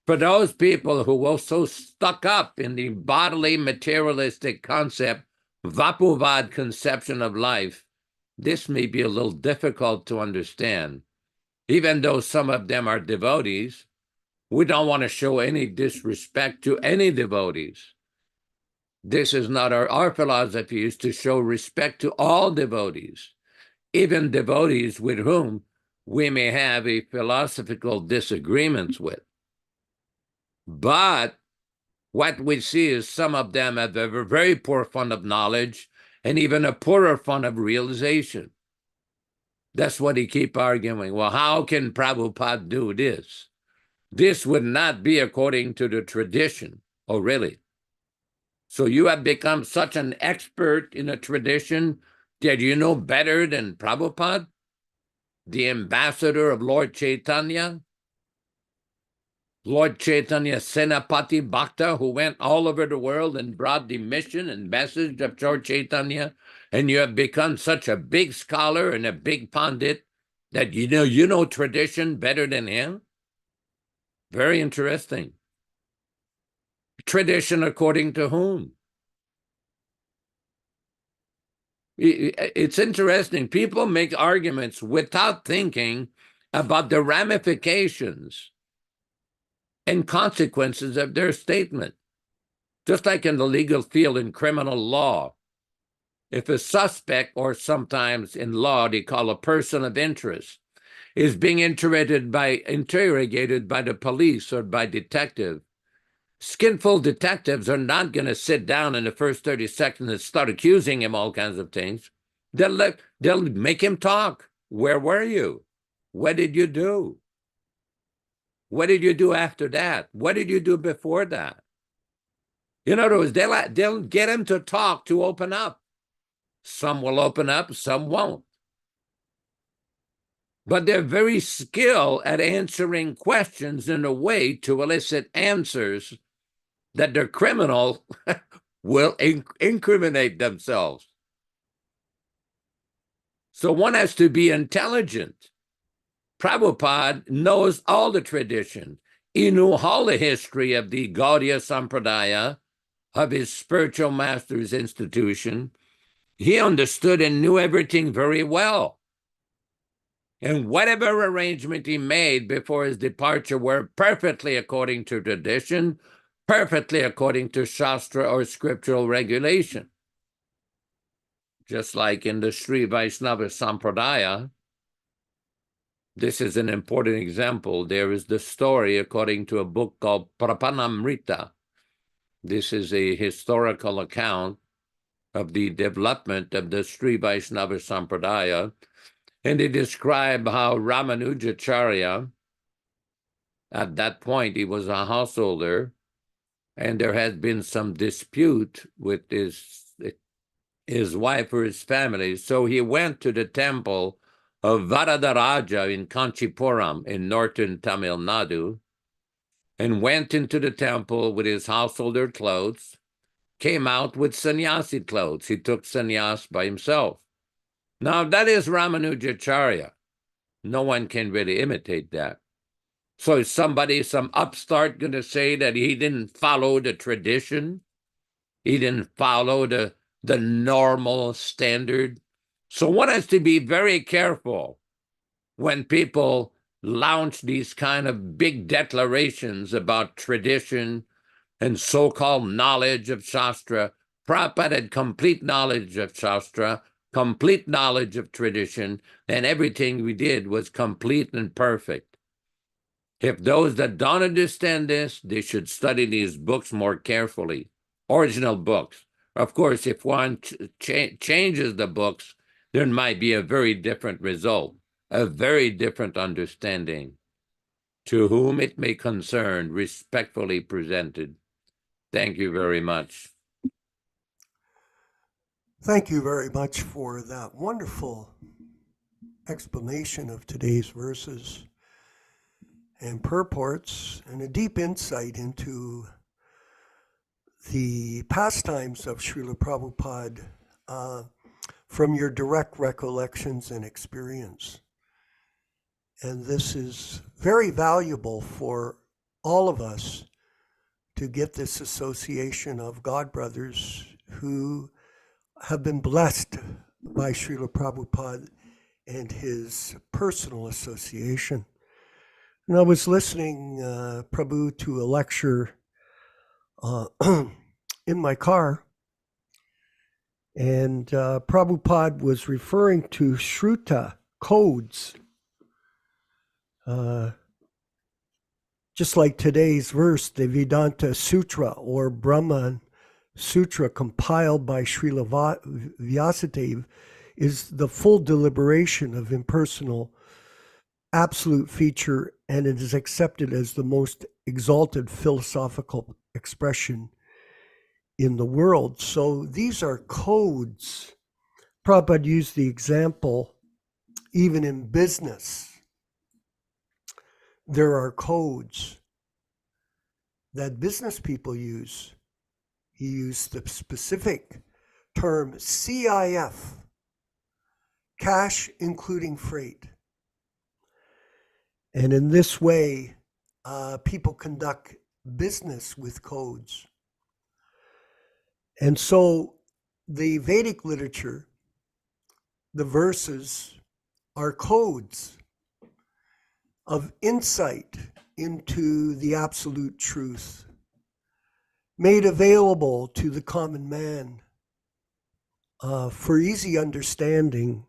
[SPEAKER 3] For those people who were so stuck up in the bodily materialistic concept, Vapuvad conception of life, this may be a little difficult to understand. Even though some of them are devotees, we don't want to show any disrespect to any devotees. This is not our philosophy is to show respect to all devotees, even devotees with whom we may have a philosophical disagreements with. But what we see is some of them have a very poor fund of knowledge and even a poorer fund of realization. That's what he keep arguing. Well, how can Prabhupada do this? This would not be according to the tradition. Oh, really? So you have become such an expert in a tradition that you know better than Prabhupada, the ambassador of Lord Chaitanya? Lord Chaitanya Senapati Bhakta, who went all over the world and brought the mission and message of Lord Chaitanya, and you have become such a big scholar and a big pandit that you know tradition better than him? Very interesting. Tradition according to whom? It's interesting. People make arguments without thinking about the ramifications and consequences of their statement. Just like in the legal field in criminal law, if a suspect, or sometimes in law they call a person of interest, is being interrogated by the police or by detective, skillful detectives are not going to sit down in the first 30 seconds and start accusing him all kinds of things. They'll make him talk. Where were you? What did you do? What did you do after that? What did you do before that? In other words, they'll get him to talk, to open up. Some will open up, some won't. But they're very skilled at answering questions in a way to elicit answers that the criminal will incriminate themselves. So one has to be intelligent. Prabhupada knows all the tradition. He knew all the history of the Gaudiya Sampradaya, of his spiritual master's institution. He understood and knew everything very well. And whatever arrangement he made before his departure were perfectly according to tradition, perfectly according to Shastra or scriptural regulation. Just like in the Sri Vaishnava Sampradaya, this is an important example. There is the story according to a book called Prapanamrita. This is a historical account of the development of the Sri Vaishnava Sampradaya, and they describe how Ramanujacharya, at that point he was a householder, and there had been some dispute with his wife or his family. So he went to the temple of Varadaraja in Kanchipuram in northern Tamil Nadu, and went into the temple with his householder clothes, came out with sannyasi clothes. He took sannyas by himself. Now that is Ramanujacharya. No one can really imitate that. So is somebody, some upstart, going to say that he didn't follow the tradition? He didn't follow the normal standard? So one has to be very careful when people launch these kind of big declarations about tradition and so-called knowledge of Shastra. Prabhupada had complete knowledge of Shastra, complete knowledge of tradition, and everything we did was complete and perfect. If those that don't understand this, they should study these books more carefully, original books. Of course, if one changes the books, there might be a very different result, a very different understanding. To whom it may concern, respectfully presented. Thank you very much.
[SPEAKER 2] Thank you very much for that wonderful explanation of today's verses. and purports and a deep insight into the pastimes of Śrīla Prabhupāda from your direct recollections and experience. And this is very valuable for all of us to get this association of God brothers who have been blessed by Śrīla Prabhupada and his personal association. And I was listening, Prabhu, to a lecture in my car, and Prabhupada was referring to Shruta codes, just like today's verse, the Vedanta Sutra or Brahman Sutra compiled by Srila Vyasadeva is the full deliberation of impersonal absolute feature, and it is accepted as the most exalted philosophical expression in the world. So these are codes. Prabhupada used the example, even in business, there are codes that business people use. He used the specific term CIF, cash including freight. And in this way, people conduct business with codes. And so the Vedic literature, the verses, are codes of insight into the absolute truth, made available to the common man for easy understanding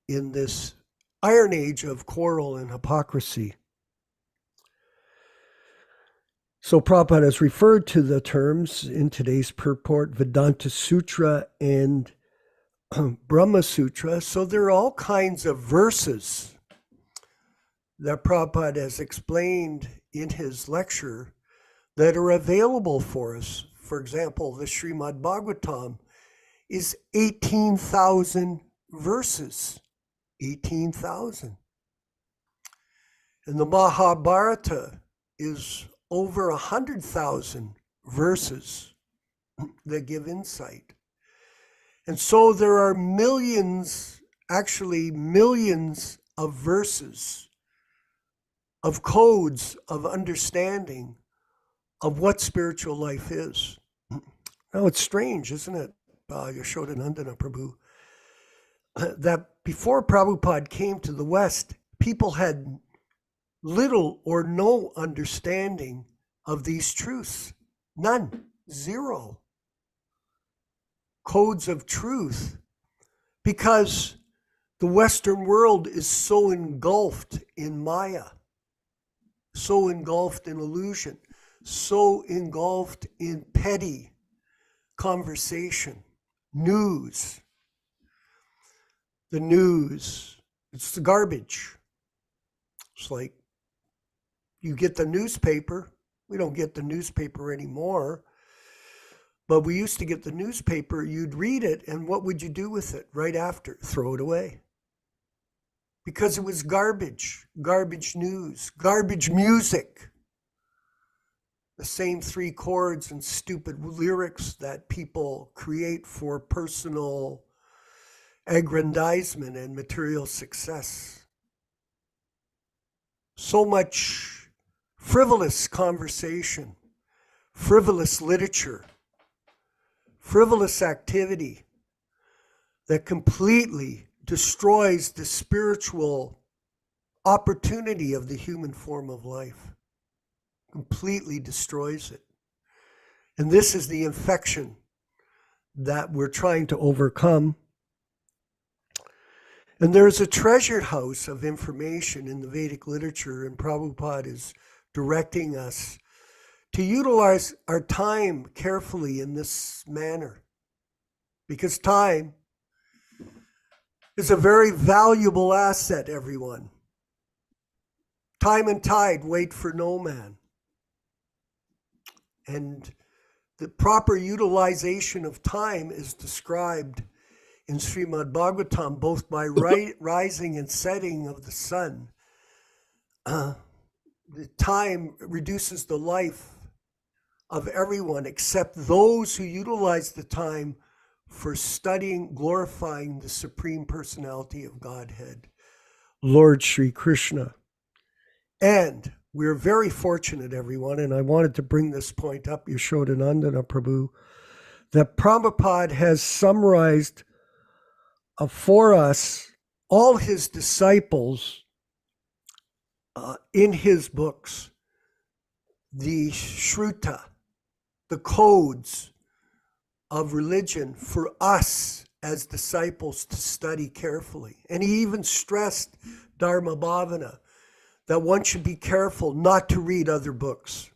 [SPEAKER 2] in this iron age of quarrel and hypocrisy. So Prabhupada has referred to the terms in today's purport, Vedanta Sutra and Brahma Sutra. So there are all kinds of verses that Prabhupada has explained in his lecture that are available for us. For example, the Śrīmad-Bhāgavatam is 18,000 verses. 18,000. And the Mahabharata is over 100,000 verses that give insight. And so there are millions, actually millions of verses, of codes of understanding of what spiritual life is. Now it's strange, isn't it, Yashodanandana Prabhu, that before Prabhupada came to the West, people had little or no understanding of these truths. None. Zero. Codes of truth. Because the Western world is so engulfed in Maya, so engulfed in illusion, so engulfed in petty conversation, news. The news, it's the garbage. It's like you get the newspaper. We don't get the newspaper anymore. But we used to get the newspaper, you'd read it, and what would you do with it right after? Throw it away. Because it was garbage news, garbage music. The same three chords and stupid lyrics that people create for personal aggrandizement and material success. So much frivolous conversation, frivolous literature, frivolous activity that completely destroys the spiritual opportunity of the human form of life. Completely destroys it. And this is the infection that we're trying to overcome. And there's a treasured house of information in the Vedic literature, and Prabhupada is directing us to utilize our time carefully in this manner. Because time is a very valuable asset, everyone. Time and tide wait for no man. And the proper utilization of time is described in Śrīmad-Bhāgavatam, both by rising and setting of the sun, the time reduces the life of everyone except those who utilize the time for studying, glorifying the Supreme Personality of Godhead, Lord Shri Krishna. And we're very fortunate, everyone, and I wanted to bring this point up, Yashodanandana Prabhu, that Prabhupada has summarized for us all his disciples in his books, the Shruta, the codes of religion for us as disciples to study carefully. And he even stressed Dharma Bhavana, that one should be careful not to read other books.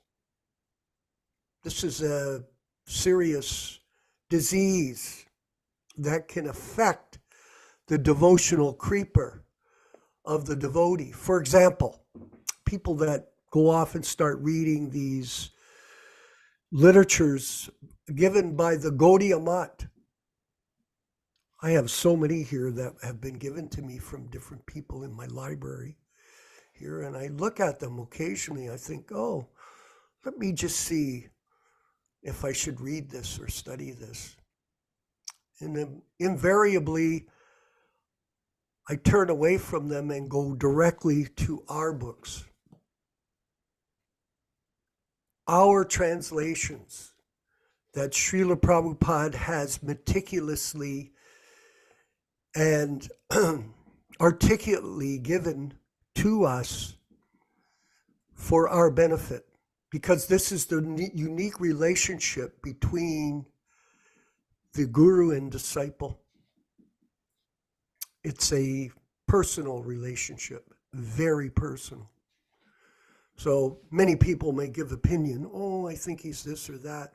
[SPEAKER 2] This is a serious disease that can affect the devotional creeper of the devotee. For example, people that go off and start reading these literatures given by the Gaudiya Math. I have so many here that have been given to me from different people in my library here, and I look at them occasionally. I think, oh, let me just see if I should read this or study this. And then invariably, I turn away from them and go directly to our books. Our translations that Śrīla Prabhupāda has meticulously and articulately given to us for our benefit, because this is the unique relationship between the guru and disciple. It's a personal relationship, very personal. So many people may give opinion, oh, I think he's this or that.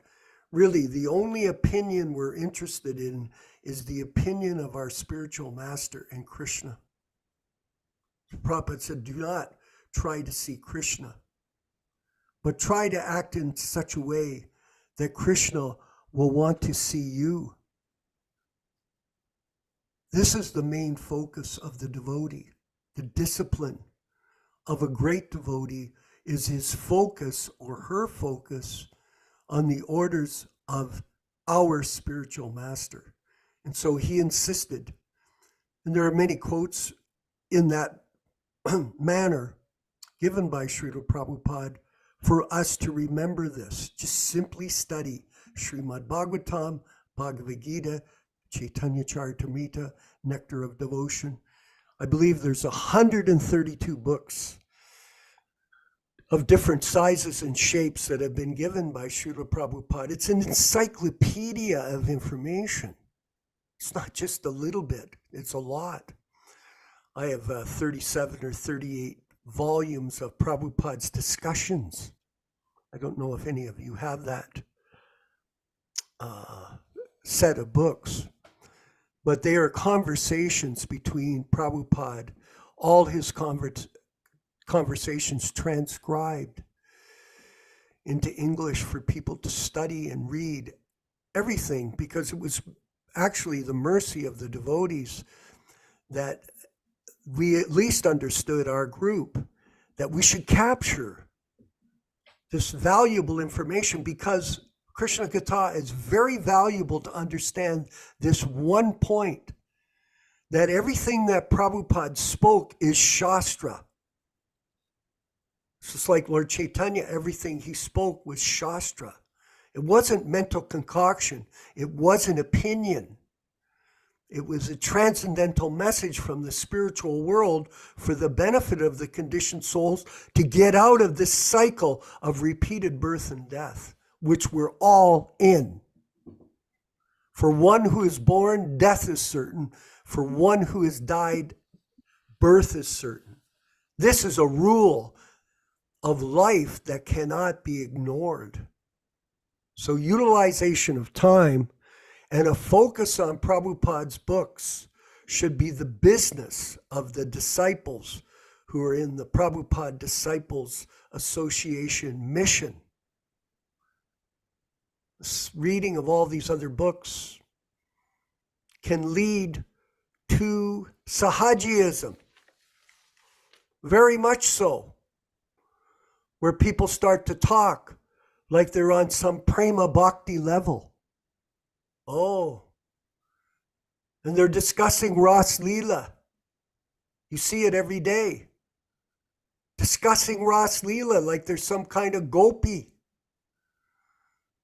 [SPEAKER 2] Really, the only opinion we're interested in is the opinion of our spiritual master and Krishna. Prabhupada said, do not try to see Krishna, but try to act in such a way that Krishna will want to see you. This is the main focus of the devotee. The discipline of a great devotee is his focus or her focus on the orders of our spiritual master. And so he insisted, and there are many quotes in that manner given by Śrīla Prabhupāda for us to remember this. Just simply study Śrīmad-Bhāgavatam, Bhagavad Gita, Chaitanya Charitamrita, Nectar of Devotion. I believe there's 132 books of different sizes and shapes that have been given by Śrīla Prabhupāda. It's an encyclopedia of information. It's not just a little bit, it's a lot. I have 37 or 38 volumes of Prabhupada's discussions. I don't know if any of you have that set of books, but they are conversations between Prabhupada, all his conversations transcribed into English for people to study and read everything, because it was actually the mercy of the devotees that we at least understood, our group, that we should capture this valuable information, because Krishna Katha is very valuable to understand this one point, that everything that Prabhupada spoke is Shastra. It's just like Lord Chaitanya, everything he spoke was Shastra. It wasn't mental concoction. It wasn't opinion. It was a transcendental message from the spiritual world for the benefit of the conditioned souls to get out of this cycle of repeated birth and death, which we're all in. For one who is born, death is certain. For one who has died, birth is certain. This is a rule of life that cannot be ignored. So utilization of time and a focus on Prabhupada's books should be the business of the disciples who are in the Prabhupada Disciples Association mission. This reading of all these other books can lead to Sahajiyism. Very much so. where people start to talk like they're on some prema bhakti level. Oh, and they're discussing Ras Leela. You see it every day. Discussing Ras Leela like there's some kind of gopi.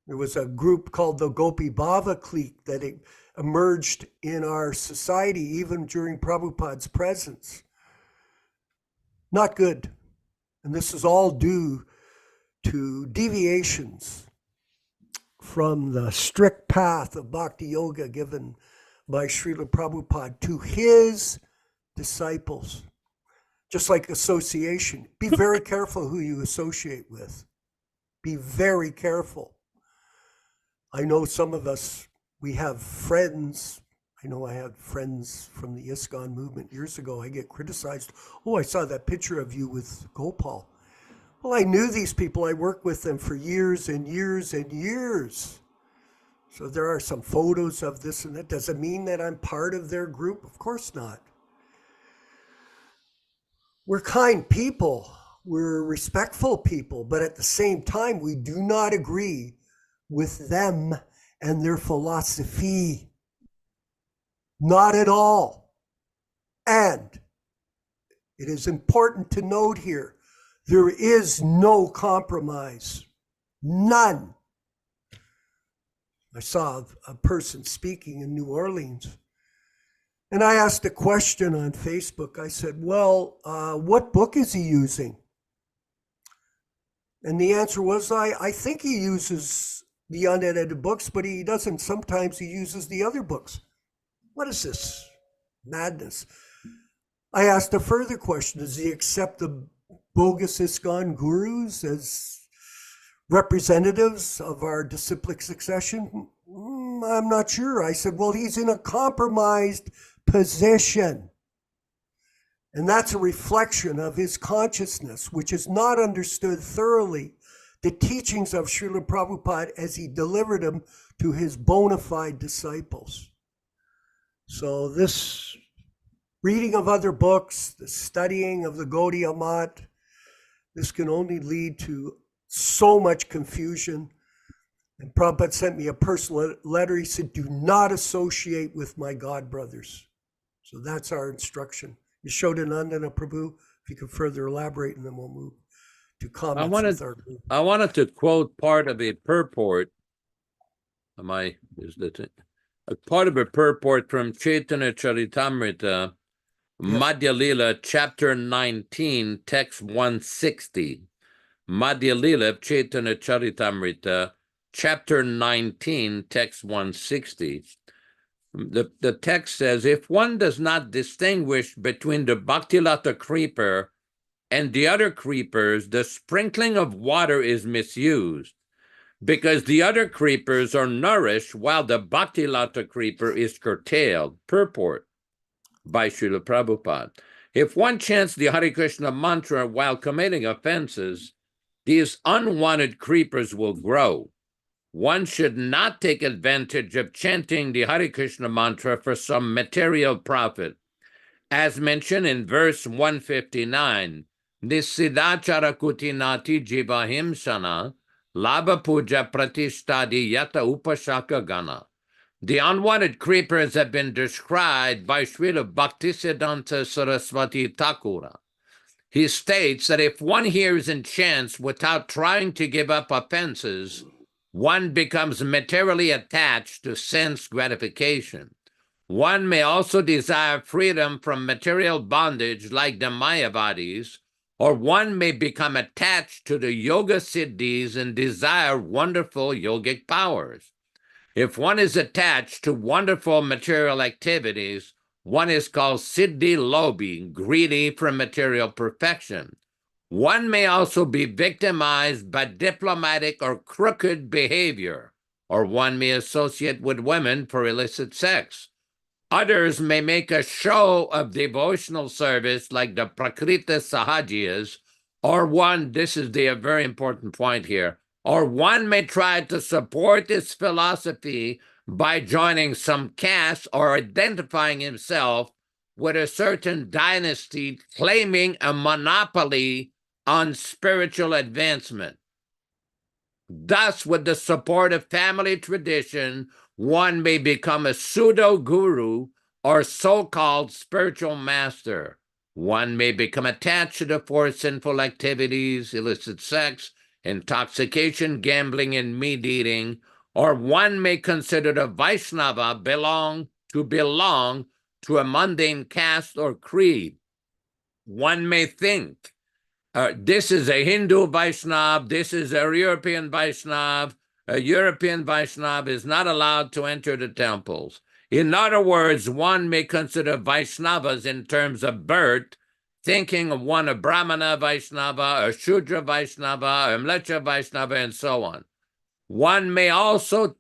[SPEAKER 2] There was a group called the Gopi Bhava clique that emerged in our society even during Prabhupada's presence. Not good. And this is all due to deviations from the strict path of bhakti yoga given by Śrīla Prabhupāda to his disciples. Just like association. Be very careful who you associate with. Be very careful. I know some of us, we have friends. I know I had friends from the ISKCON movement years ago. I get criticized. Oh, I saw that picture of you with Gopal. Well, I knew these people. I worked with them for years and years and years. So there are some photos of this and that. Does it mean that I'm part of their group? Of course not. We're kind people. We're respectful people. But at the same time, we do not agree with them and their philosophy. Not at all. And it is important to note here, there is no compromise. None. I saw a person speaking in New Orleans, and I asked a question on Facebook. I said, well, what book is he using? And the answer was, I think he uses the unedited books, but he doesn't. Sometimes he uses the other books. What is this madness? I asked a further question. Does he accept the bogus ISKCON gurus as representatives of our disciplic succession? I'm not sure. I said, well, he's in a compromised position. And that's a reflection of his consciousness, which is not understood thoroughly the teachings of Śrīla Prabhupāda as he delivered them to his bona fide disciples. So this reading of other books, the studying of the Gaudiya Math, this can only lead to so much confusion. And Prabhupada sent me a personal letter. He said, do not associate with my God brothers. So that's our instruction. Yashodanandana Prabhu, if you could further elaborate, and then we'll move to comments with our group.
[SPEAKER 3] I wanted to quote part of a purport. Part of a purport from Chaitanya Charitamrita, Madhya Lila, chapter 19, text 160. Madhya Lila, Chaitanya Charitamrita, chapter 19, text 160. The text says, if one does not distinguish between the Bhaktilata creeper and the other creepers, the sprinkling of water is misused, because the other creepers are nourished while the Bhaktilata creeper is curtailed. Purport by Śrīla Prabhupāda. If one chants the Hare Krishna mantra while committing offenses, these unwanted creepers will grow. One should not take advantage of chanting the Hare Krishna mantra for some material profit. As mentioned in verse 159, Nisidachara kutinati jivahim sana, Labha puja pratishtadi yata upashaka gana. The unwanted creepers have been described by Srila Bhaktisiddhanta Saraswati Thakura. He states that if one hears and chants without trying to give up offenses, one becomes materially attached to sense gratification. One may also desire freedom from material bondage like the Mayavadis, or one may become attached to the yoga siddhis and desire wonderful yogic powers. If one is attached to wonderful material activities, one is called siddhi lobi, greedy for material perfection. One may also be victimized by diplomatic or crooked behavior, or one may associate with women for illicit sex. Others may make a show of devotional service like the Prakrita Sahajiyas, or one, this is the very important point here, or one may try to support this philosophy by joining some caste or identifying himself with a certain dynasty claiming a monopoly on spiritual advancement. Thus, with the support of family tradition, one may become a pseudo-guru or so-called spiritual master. One may become attached to the four sinful activities, illicit sex, intoxication, gambling, and meat-eating, or one may consider the Vaishnava belong to a mundane caste or creed. One may think, this is a Hindu Vaishnava, this is a European Vaishnava. A European Vaishnava is not allowed to enter the temples. In other words, one may consider Vaishnavas in terms of birth, thinking of one a Brahmana Vaishnava, a Shudra Vaishnava, a Mlecha Vaishnava, and so on. One may also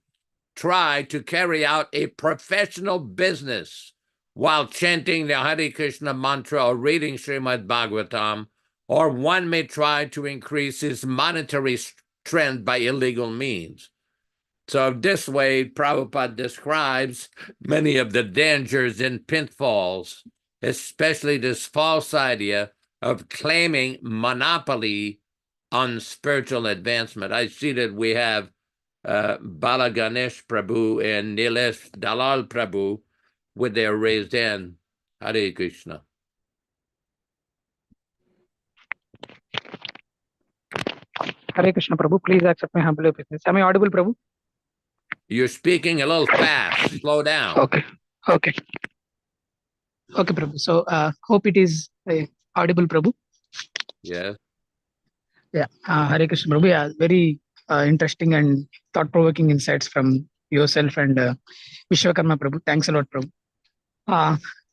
[SPEAKER 3] try to carry out a professional business while chanting the Hare Krishna mantra or reading Śrīmad-Bhāgavatam, or one may try to increase his monetary strength by illegal means. So this way, Prabhupada describes many of the dangers and pitfalls, especially this false idea of claiming monopoly on spiritual advancement. I see that we have Bala Ganesh Prabhu and Nilesh Dalal Prabhu with their raised hand. Hare Krishna.
[SPEAKER 4] Hare Krishna, Prabhu. Please accept my humble obeisance. Am I audible, Prabhu?
[SPEAKER 3] You're speaking a little fast. Slow down.
[SPEAKER 4] Okay. Okay, Prabhu. So, hope it is audible, Prabhu.
[SPEAKER 3] Yes.
[SPEAKER 4] Yeah. Hare Krishna, Prabhu. Yeah, very interesting and thought-provoking insights from yourself and Vishwakarma, Prabhu. Thanks a lot, Prabhu.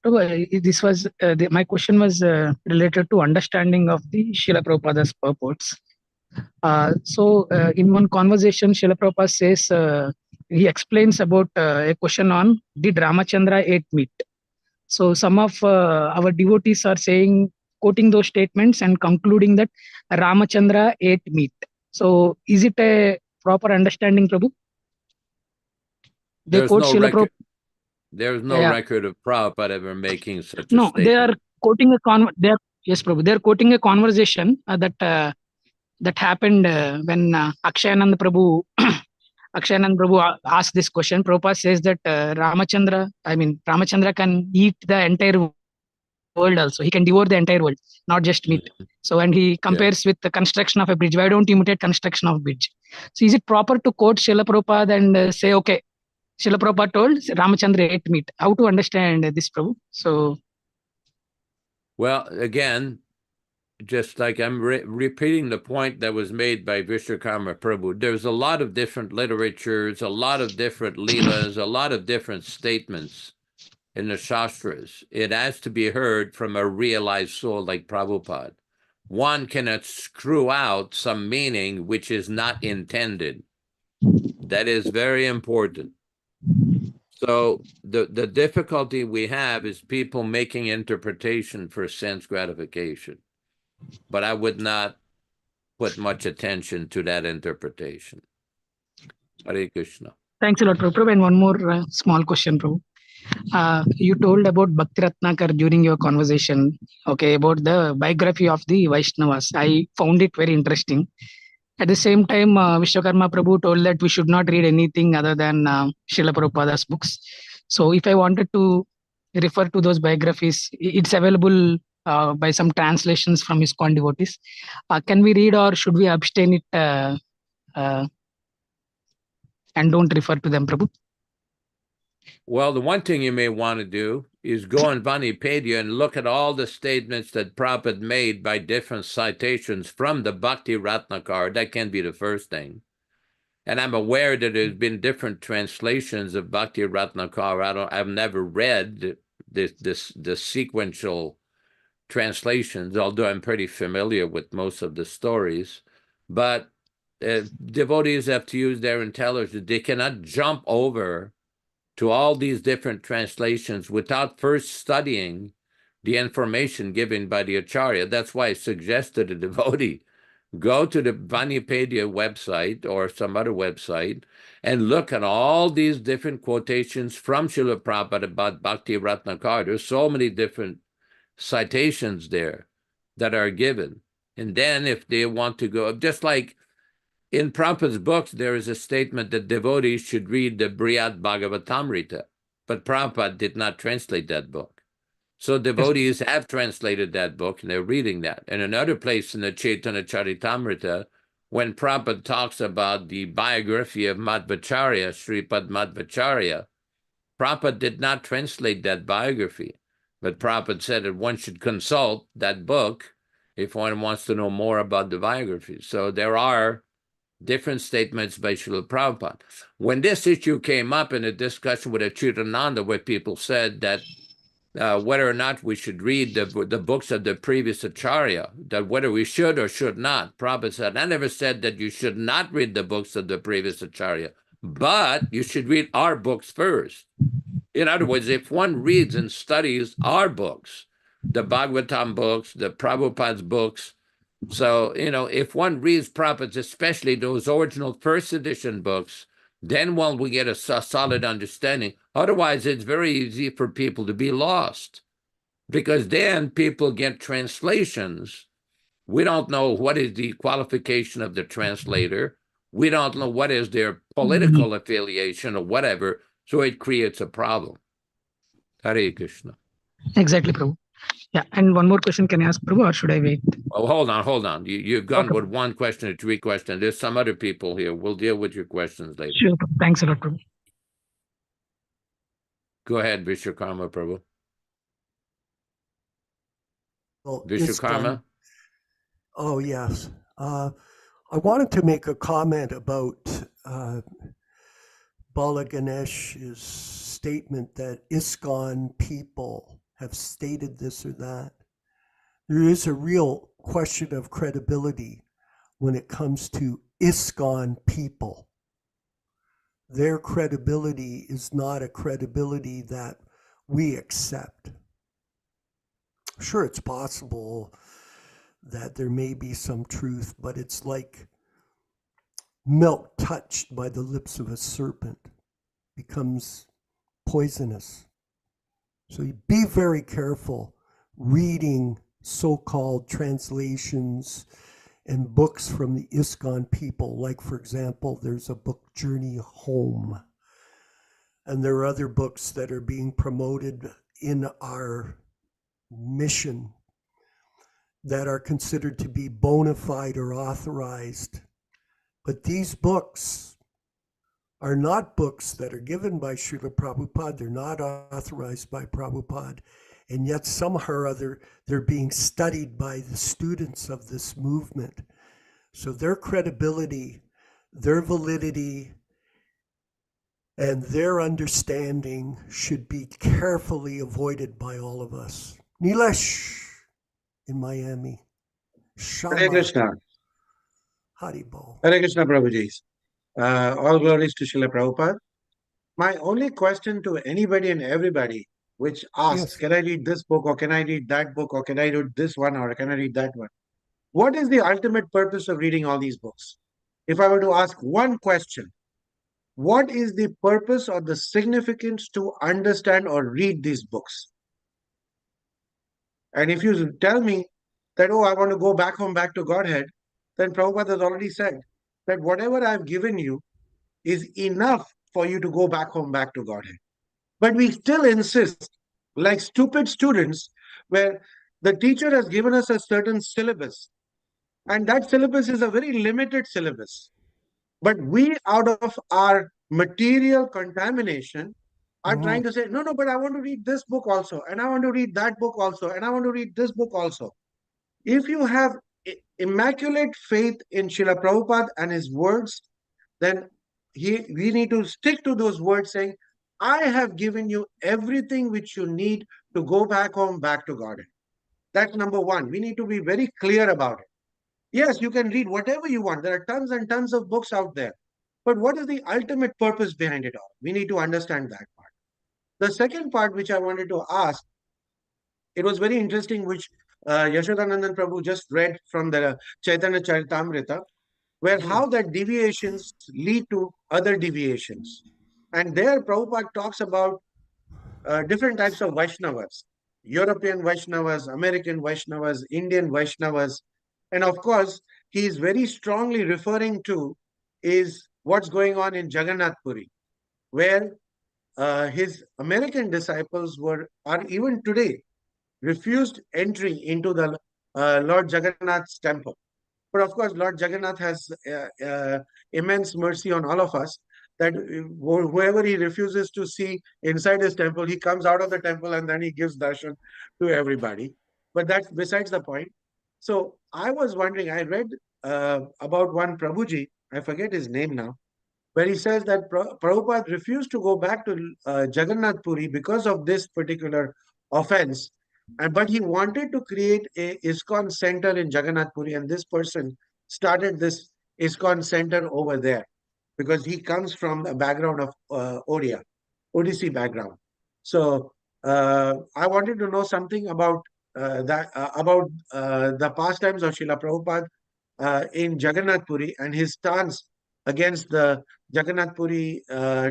[SPEAKER 4] Prabhu, this was my question was related to understanding of the Śrīla Prabhupada's purports. So, in one conversation, Śrīla Prabhupada says, he explains about a question on, did Ramachandra ate meat? So, some of our devotees are saying, quoting those statements and concluding that Ramachandra ate meat. So, is it a proper understanding, Prabhu? They
[SPEAKER 3] There's
[SPEAKER 4] quote
[SPEAKER 3] no
[SPEAKER 4] Śrīla
[SPEAKER 3] record.
[SPEAKER 4] Prabhupada.
[SPEAKER 3] There's no
[SPEAKER 4] Yeah.
[SPEAKER 3] record of Prabhupada ever making such a
[SPEAKER 4] No,
[SPEAKER 3] statement.
[SPEAKER 4] they are quoting yes, Prabhu. They are quoting a conversation that happened when Akshayanand Prabhu asked this question. Prabhupada says that Ramachandra can eat the entire world also. He can devour the entire world, not just meat. So, and he compares with the construction of a bridge. Why don't you imitate construction of bridge? So, is it proper to quote Śrīla Prabhupada and say, okay, Śrīla Prabhupada told Ramachandra ate meat? How to understand this, Prabhu? So,
[SPEAKER 3] Well, again, just like I'm repeating the point that was made by Vishwakarma Prabhu, there's a lot of different literatures, a lot of different leelas, a lot of different statements in the Shastras. It has to be heard from a realized soul like Prabhupada. One cannot screw out some meaning which is not intended. That is very important. So the difficulty we have is people making interpretation for sense gratification. But I would not put much attention to that interpretation. Hare Krishna.
[SPEAKER 4] thanks a lot, Prabhu. And one more small question, Prabhu. You told about Bhakti Ratnakar during your conversation, okay, about the biography of the Vaishnavas. I found it very interesting. At the same time, Vishwakarma Prabhu told that we should not read anything other than Śrīla Prabhupada's books. So if I wanted to refer to those biographies, it's available by some translations from ISKCON devotees. Can we read, or should we abstain it and don't refer to them, Prabhu?
[SPEAKER 3] Well, the one thing you may want to do is go on Vanipedia and look at all the statements that Prabhupada made by different citations from the Bhakti Ratnakar. That can be the first thing. And I'm aware that there's been different translations of Bhakti Ratnakar. I've never read the sequential translations, although I'm pretty familiar with most of the stories. But devotees have to use their intelligence. They cannot jump over to all these different translations without first studying the information given by the Acharya. That's why I suggested a devotee go to the Vanipedia website or some other website and look at all these different quotations from Śrīla Prabhupada about Bhakti Ratnakar. There's so many different citations there that are given. And then if they want to go, just like in Prabhupada's books, there is a statement that devotees should read the Śrīmad-Bhāgavatam, but Prabhupada did not translate that book. So devotees have translated that book, and they're reading that. And another place in the Chaitanya Charitamrita, when Prabhupada talks about the biography of Madhvacharya, Sripad Madhvacharya, Prabhupada did not translate that biography, but Prabhupada said that one should consult that book if one wants to know more about the biography. So there are different statements by Śrīla Prabhupada. When this issue came up in a discussion with Achyutananda, where people said that whether or not we should read the books of the previous Acharya, that whether we should or should not, Prabhupada said, I never said that you should not read the books of the previous Acharya, but you should read our books first. In other words, if one reads and studies our books, the Bhagavatam books, the Prabhupada's books, so, if one reads Prabhupada's, especially those original first edition books, then one will get a solid understanding. Otherwise, it's very easy for people to be lost, because then people get translations. We don't know what is the qualification of the translator. We don't know what is their political affiliation or whatever. So it creates a problem. Hare Krishna.
[SPEAKER 4] Exactly, Prabhu. Yeah, and one more question can I ask, Prabhu, or should I wait?
[SPEAKER 3] Oh, hold on. You've gone with one question or three questions. There's some other people here. We'll deal with your questions later.
[SPEAKER 4] Sure, Prabhu. Thanks a lot, Prabhu.
[SPEAKER 3] Go ahead, Vishwakarma, Prabhu.
[SPEAKER 2] Well,
[SPEAKER 3] Vishwakarma?
[SPEAKER 2] Oh, yes. I wanted to make a comment about Bala Ganesh's statement that ISKCON people have stated this or that. There is a real question of credibility when it comes to ISKCON people. Their credibility is not a credibility that we accept. Sure, it's possible that there may be some truth, but it's like milk touched by the lips of a serpent becomes poisonous. So you be very careful reading so-called translations and books from the ISKCON people. Like, for example, there's a book, Journey Home. And there are other books that are being promoted in our mission that are considered to be bona fide or authorized. But these books are not books that are given by Śrīla Prabhupāda. They're not authorized by Prabhupada. And yet somehow or other, they're being studied by the students of this movement. So their credibility, their validity, and their understanding should be carefully avoided by all of us. Nilesh in Miami. Shama.
[SPEAKER 5] Hare Krishna.
[SPEAKER 2] Haribo.
[SPEAKER 5] Hare Krishna, Prabhuji. All glories to Śrīla Prabhupāda. My only question to anybody and everybody which asks,
[SPEAKER 2] Yes.
[SPEAKER 5] Can I read this book, or can I read that book, or can I read this one, or can I read that one? What is the ultimate purpose of reading all these books? If I were to ask one question, what is the purpose or the significance to understand or read these books? And if you tell me that, oh, I want to go back home, back to Godhead, then Prabhupada has already said that whatever I've given you is enough for you to go back home, back to Godhead. But we still insist, like stupid students, where the teacher has given us a certain syllabus, and that syllabus is a very limited syllabus. But we, out of our material contamination, are trying to say, no, but I want to read this book also, and I want to read that book also, and I want to read this book also. If you have immaculate faith in Śrīla Prabhupada and his words, then we need to stick to those words, saying, I have given you everything which you need to go back home, back to Godhead. That's number one. We need to be very clear about it. Yes, you can read whatever you want. There are tons and tons of books out there. But what is the ultimate purpose behind it all? We need to understand that part. The second part which I wanted to ask, it was very interesting, which Yashodanandan Prabhu just read from the Chaitanya Charitamrita, where how that deviations lead to other deviations. And there Prabhupada talks about different types of Vaishnavas, European Vaishnavas, American Vaishnavas, Indian Vaishnavas. And of course, he is very strongly referring to is what's going on in Jagannath Puri, where his American disciples are even today refused entry into the Lord Jagannath's temple. But of course, Lord Jagannath has immense mercy on all of us, that whoever he refuses to see inside his temple, he comes out of the temple and then he gives darshan to everybody. But that's besides the point. So I was wondering, I read about one Prabhuji, I forget his name now, where he says that Prabhupada refused to go back to Jagannath Puri because of this particular offense. But he wanted to create a ISKCON center in Jagannath Puri, and this person started this ISKCON center over there because he comes from a background of Odissi background. So I wanted to know something about the pastimes of Śrīla Prabhupada in Jagannath Puri and his stance against the Jagannath Puri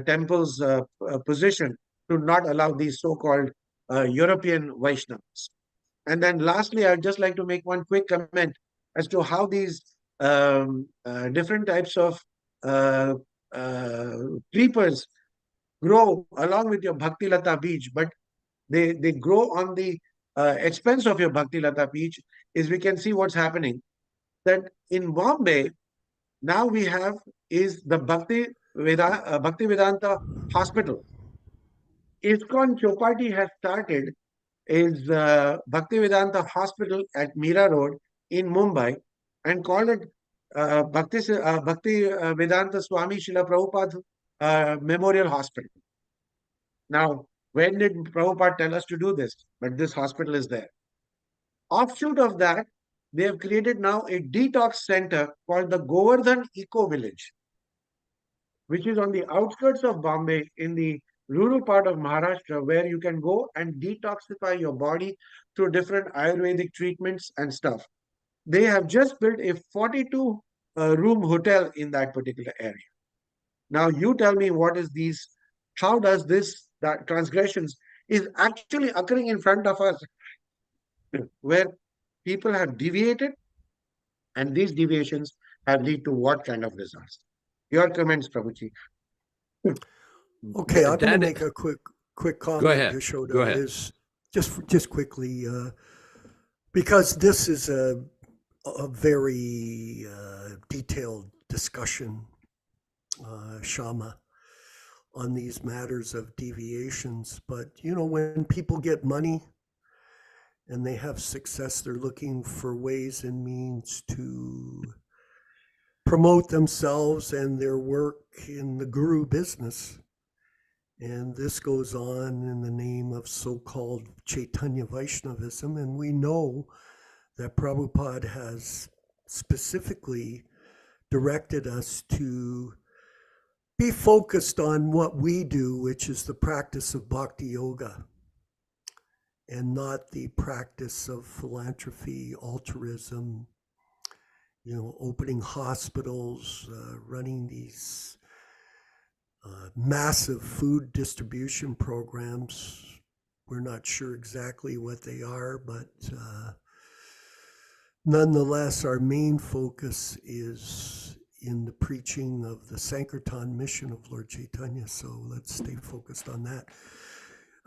[SPEAKER 5] temple's position to not allow these so-called European Vaishnavas. And then lastly, I'd just like to make one quick comment as to how these different types of creepers grow along with your Bhakti Lata Beach, but they grow on the expense of your Bhakti Lata Beach. Is we can see what's happening, that in Bombay, now we have is the Bhakti Vedanta Hospital. ISKCON Chopati has started is Bhakti Vedanta Hospital at Mira Road in Mumbai and called it Bhakti Vedanta Swami Śrīla Prabhupada Memorial Hospital. Now, when did Prabhupada tell us to do this? But this hospital is there. Offshoot of that, they have created now a detox center called the Govardhan Eco Village, which is on the outskirts of Bombay in the rural part of Maharashtra, where you can go and detoxify your body through different Ayurvedic treatments and stuff. They have just built a 42 room hotel in that particular area. Now you tell me what is these, how does this, that transgressions is actually occurring in front of us, where people have deviated, and these deviations have led to what kind of results? Your comments, Prabhuji.
[SPEAKER 2] Okay, I'm going to make a quick comment.
[SPEAKER 3] Go ahead.
[SPEAKER 2] Yashoda,
[SPEAKER 3] Go ahead.
[SPEAKER 2] is just quickly, because this is a very detailed discussion, Shama, on these matters of deviations. But when people get money and they have success, they're looking for ways and means to promote themselves and their work in the guru business. And this goes on in the name of so-called Chaitanya Vaishnavism. And we know that Prabhupada has specifically directed us to be focused on what we do, which is the practice of bhakti yoga, and not the practice of philanthropy, altruism, opening hospitals, running these massive food distribution programs. We're not sure exactly what they are, but nonetheless, our main focus is in the preaching of the Sankirtan mission of Lord Chaitanya. So let's stay focused on that.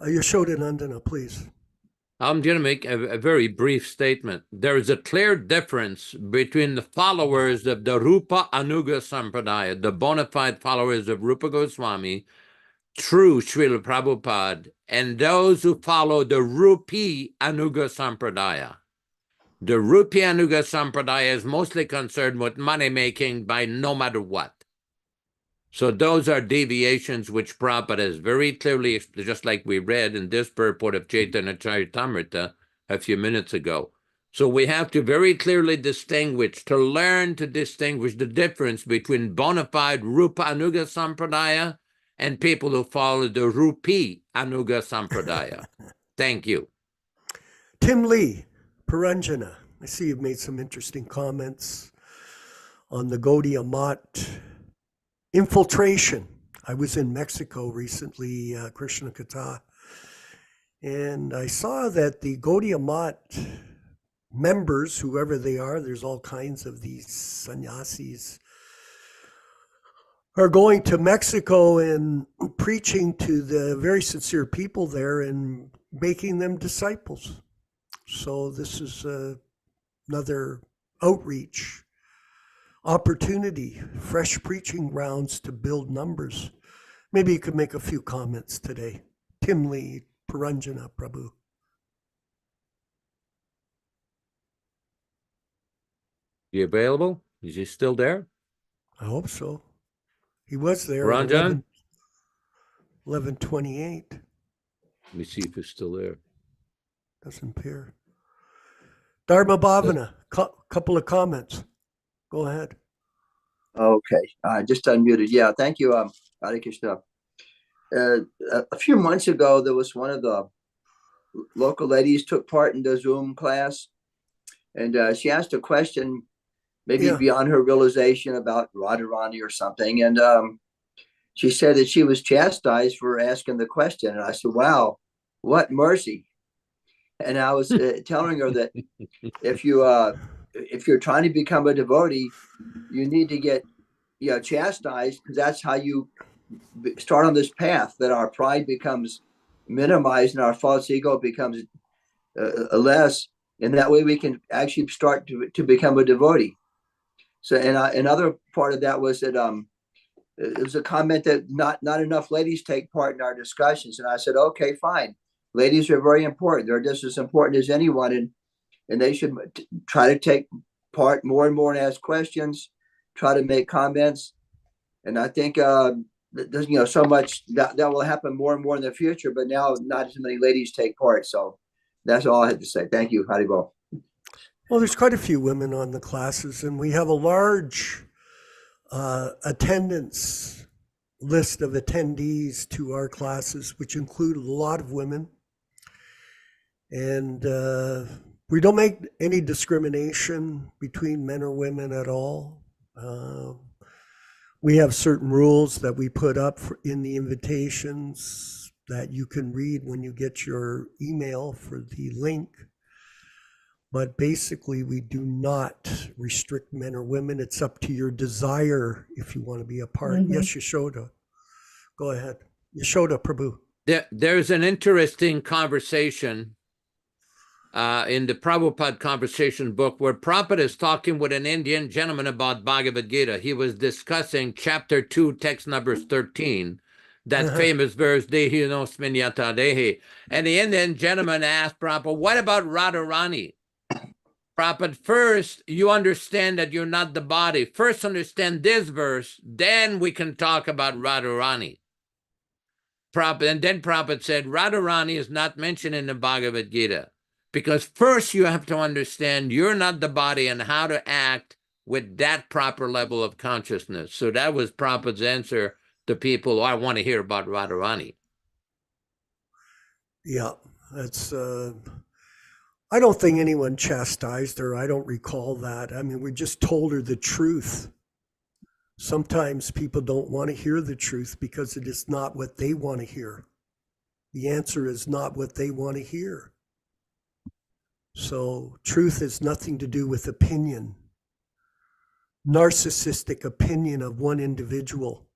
[SPEAKER 2] Yashoda Nandana, please.
[SPEAKER 3] I'm going to make a very brief statement. There is a clear difference between the followers of the Rupa Anuga Sampradaya, the bona fide followers of Rupa Goswami, true Śrīla Prabhupāda, and those who follow the Rupi Anuga Sampradaya. The Rupi Anuga Sampradaya is mostly concerned with money making by no matter what. So those are deviations which Prabhupada has very clearly, just like we read in this purport of Chaitanya Charitamrita a few minutes ago. So we have to very clearly distinguish, to learn to distinguish the difference between bona fide Rupa Anuga Sampradaya and people who follow the Rupi Anuga Sampradaya. Thank you.
[SPEAKER 2] Tim Lee, Paranjana. I see you've made some interesting comments on the Gaudiya Math infiltration. I was in Mexico recently, Krishna Katha, and I saw that the Gaudiya Math members, whoever they are, there's all kinds of these sannyasis, are going to Mexico and preaching to the very sincere people there and making them disciples. So this is another outreach opportunity, fresh preaching grounds to build numbers. Maybe you could make a few comments today. Tim Lee, Paranjana Prabhu.
[SPEAKER 3] You available? Is he still there?
[SPEAKER 2] I hope so. He was there at
[SPEAKER 3] Ranjan?
[SPEAKER 2] 11:28.
[SPEAKER 3] Let me see if he's still there.
[SPEAKER 2] Doesn't appear. Dharma Bhavana, couple of comments. Go ahead.
[SPEAKER 6] Okay, just unmuted. Yeah, thank you, Hare Krishna. A few months ago, there was one of the local ladies took part in the Zoom class, and she asked a question, maybe beyond her realization about Radharani or something. And she said that she was chastised for asking the question. And I said, wow, what mercy. And I was telling her that if you're trying to become a devotee, you need to get chastised, because that's how you start on this path, that our pride becomes minimized and our false ego becomes less. And that way we can actually start to become a devotee. So, and another part of that was that it was a comment that not enough ladies take part in our discussions. And I said, okay, fine. Ladies are very important. They're just as important as anyone. And they should try to take part more and more and ask questions, try to make comments. And I think there's so much that will happen more and more in the future, but now not as many ladies take part. So that's all I had to say. Thank you. Haribol.
[SPEAKER 2] Well, there's quite a few women on the classes, and we have a large attendance list of attendees to our classes, which include a lot of women. And we don't make any discrimination between men or women at all. We have certain rules that we put up in the invitations that you can read when you get your email for the link. But basically, we do not restrict men or women. It's up to your desire if you want to be a part. Mm-hmm. Yes, Yashoda. Go ahead. Yashoda Prabhu.
[SPEAKER 3] There's an interesting conversation in the Prabhupada Conversation book where Prabhupada is talking with an Indian gentleman about Bhagavad Gita. He was discussing chapter 2, text number 13, that famous verse, Dehi nosmin yata dehi. And the Indian gentleman asked Prabhupada, what about Radharani? Prabhupada, first, you understand that you're not the body. First, understand this verse, then we can talk about Radharani. And then Prabhupada said, Radharani is not mentioned in the Bhagavad Gita, because first you have to understand you're not the body and how to act with that proper level of consciousness. So that was Prabhupada's answer to people, I want to hear about Radharani.
[SPEAKER 2] Yeah, that's... I don't think anyone chastised her. I don't recall that. I mean, we just told her the truth. Sometimes people don't want to hear the truth because it is not what they want to hear. The answer is not what they want to hear. So truth has nothing to do with opinion. Narcissistic opinion of one individual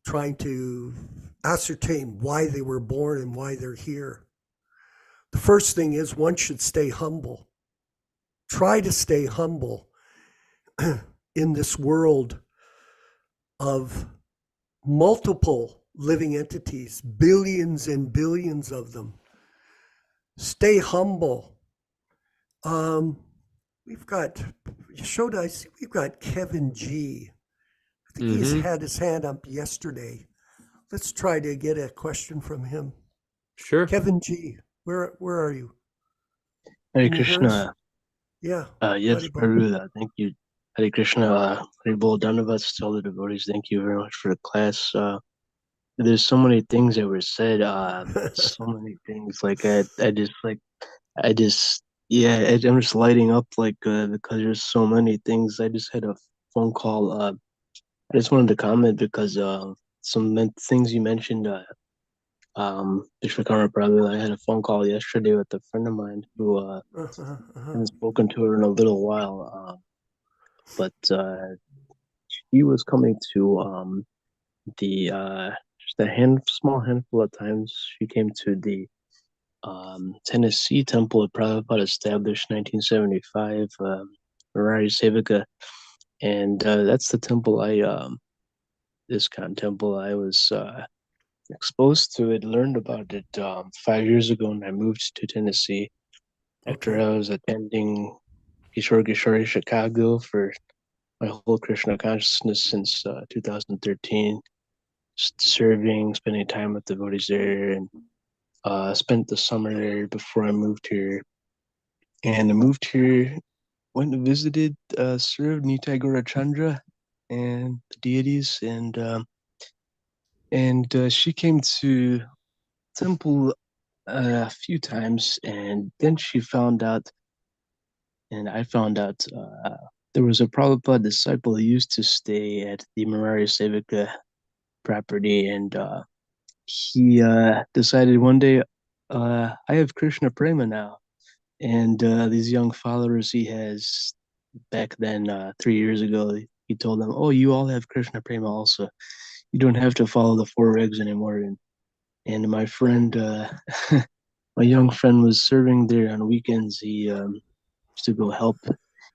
[SPEAKER 2] trying to ascertain why they were born and why they're here. The first thing is one should stay humble. Try to stay humble in this world of multiple living entities, billions and billions of them. Stay humble. We've got, Yashoda, I see we've got Kevin G. I think he's had his hand up yesterday. Let's try to get a question from him.
[SPEAKER 3] Sure.
[SPEAKER 2] Kevin G. Where are you?
[SPEAKER 7] Hare Krishna.
[SPEAKER 2] Yeah.
[SPEAKER 7] Yes, Prabhu. Thank you. Hare Krishna. Haribol Dandavats to all the devotees. Thank you very much for the class. There's so many things that were said. So many things. Like I'm just lighting up because there's so many things. I just had a phone call. I just wanted to comment because some things you mentioned Vishwakarma Prabhu. I had a phone call yesterday with a friend of mine who haven't spoken to her in a little while. But she was coming to the just a small handful of times. She came to the Tennessee temple that Prabhupada established 1975, Murari Sevika, and that's the temple ISKCON temple. I was exposed to it, learned about it 5 years ago when I moved to Tennessee after I was attending Kishore Chicago for my whole Krishna consciousness since 2013, serving, spending time with devotees there, and spent the summer there before I moved here. And I moved here, went and visited, served Nitai Gaurachandra and the deities, and she came to temple a few times, and then she found out, and I found out there was a Prabhupada disciple who used to stay at the Murari Sevika property, and he decided one day, I have Krishna Prema now, and these young followers he has back then, 3 years ago, he told them, "Oh, you all have Krishna Prema also. You don't have to follow the four regs anymore." And my friend, my young friend, was serving there on weekends. He used to go help.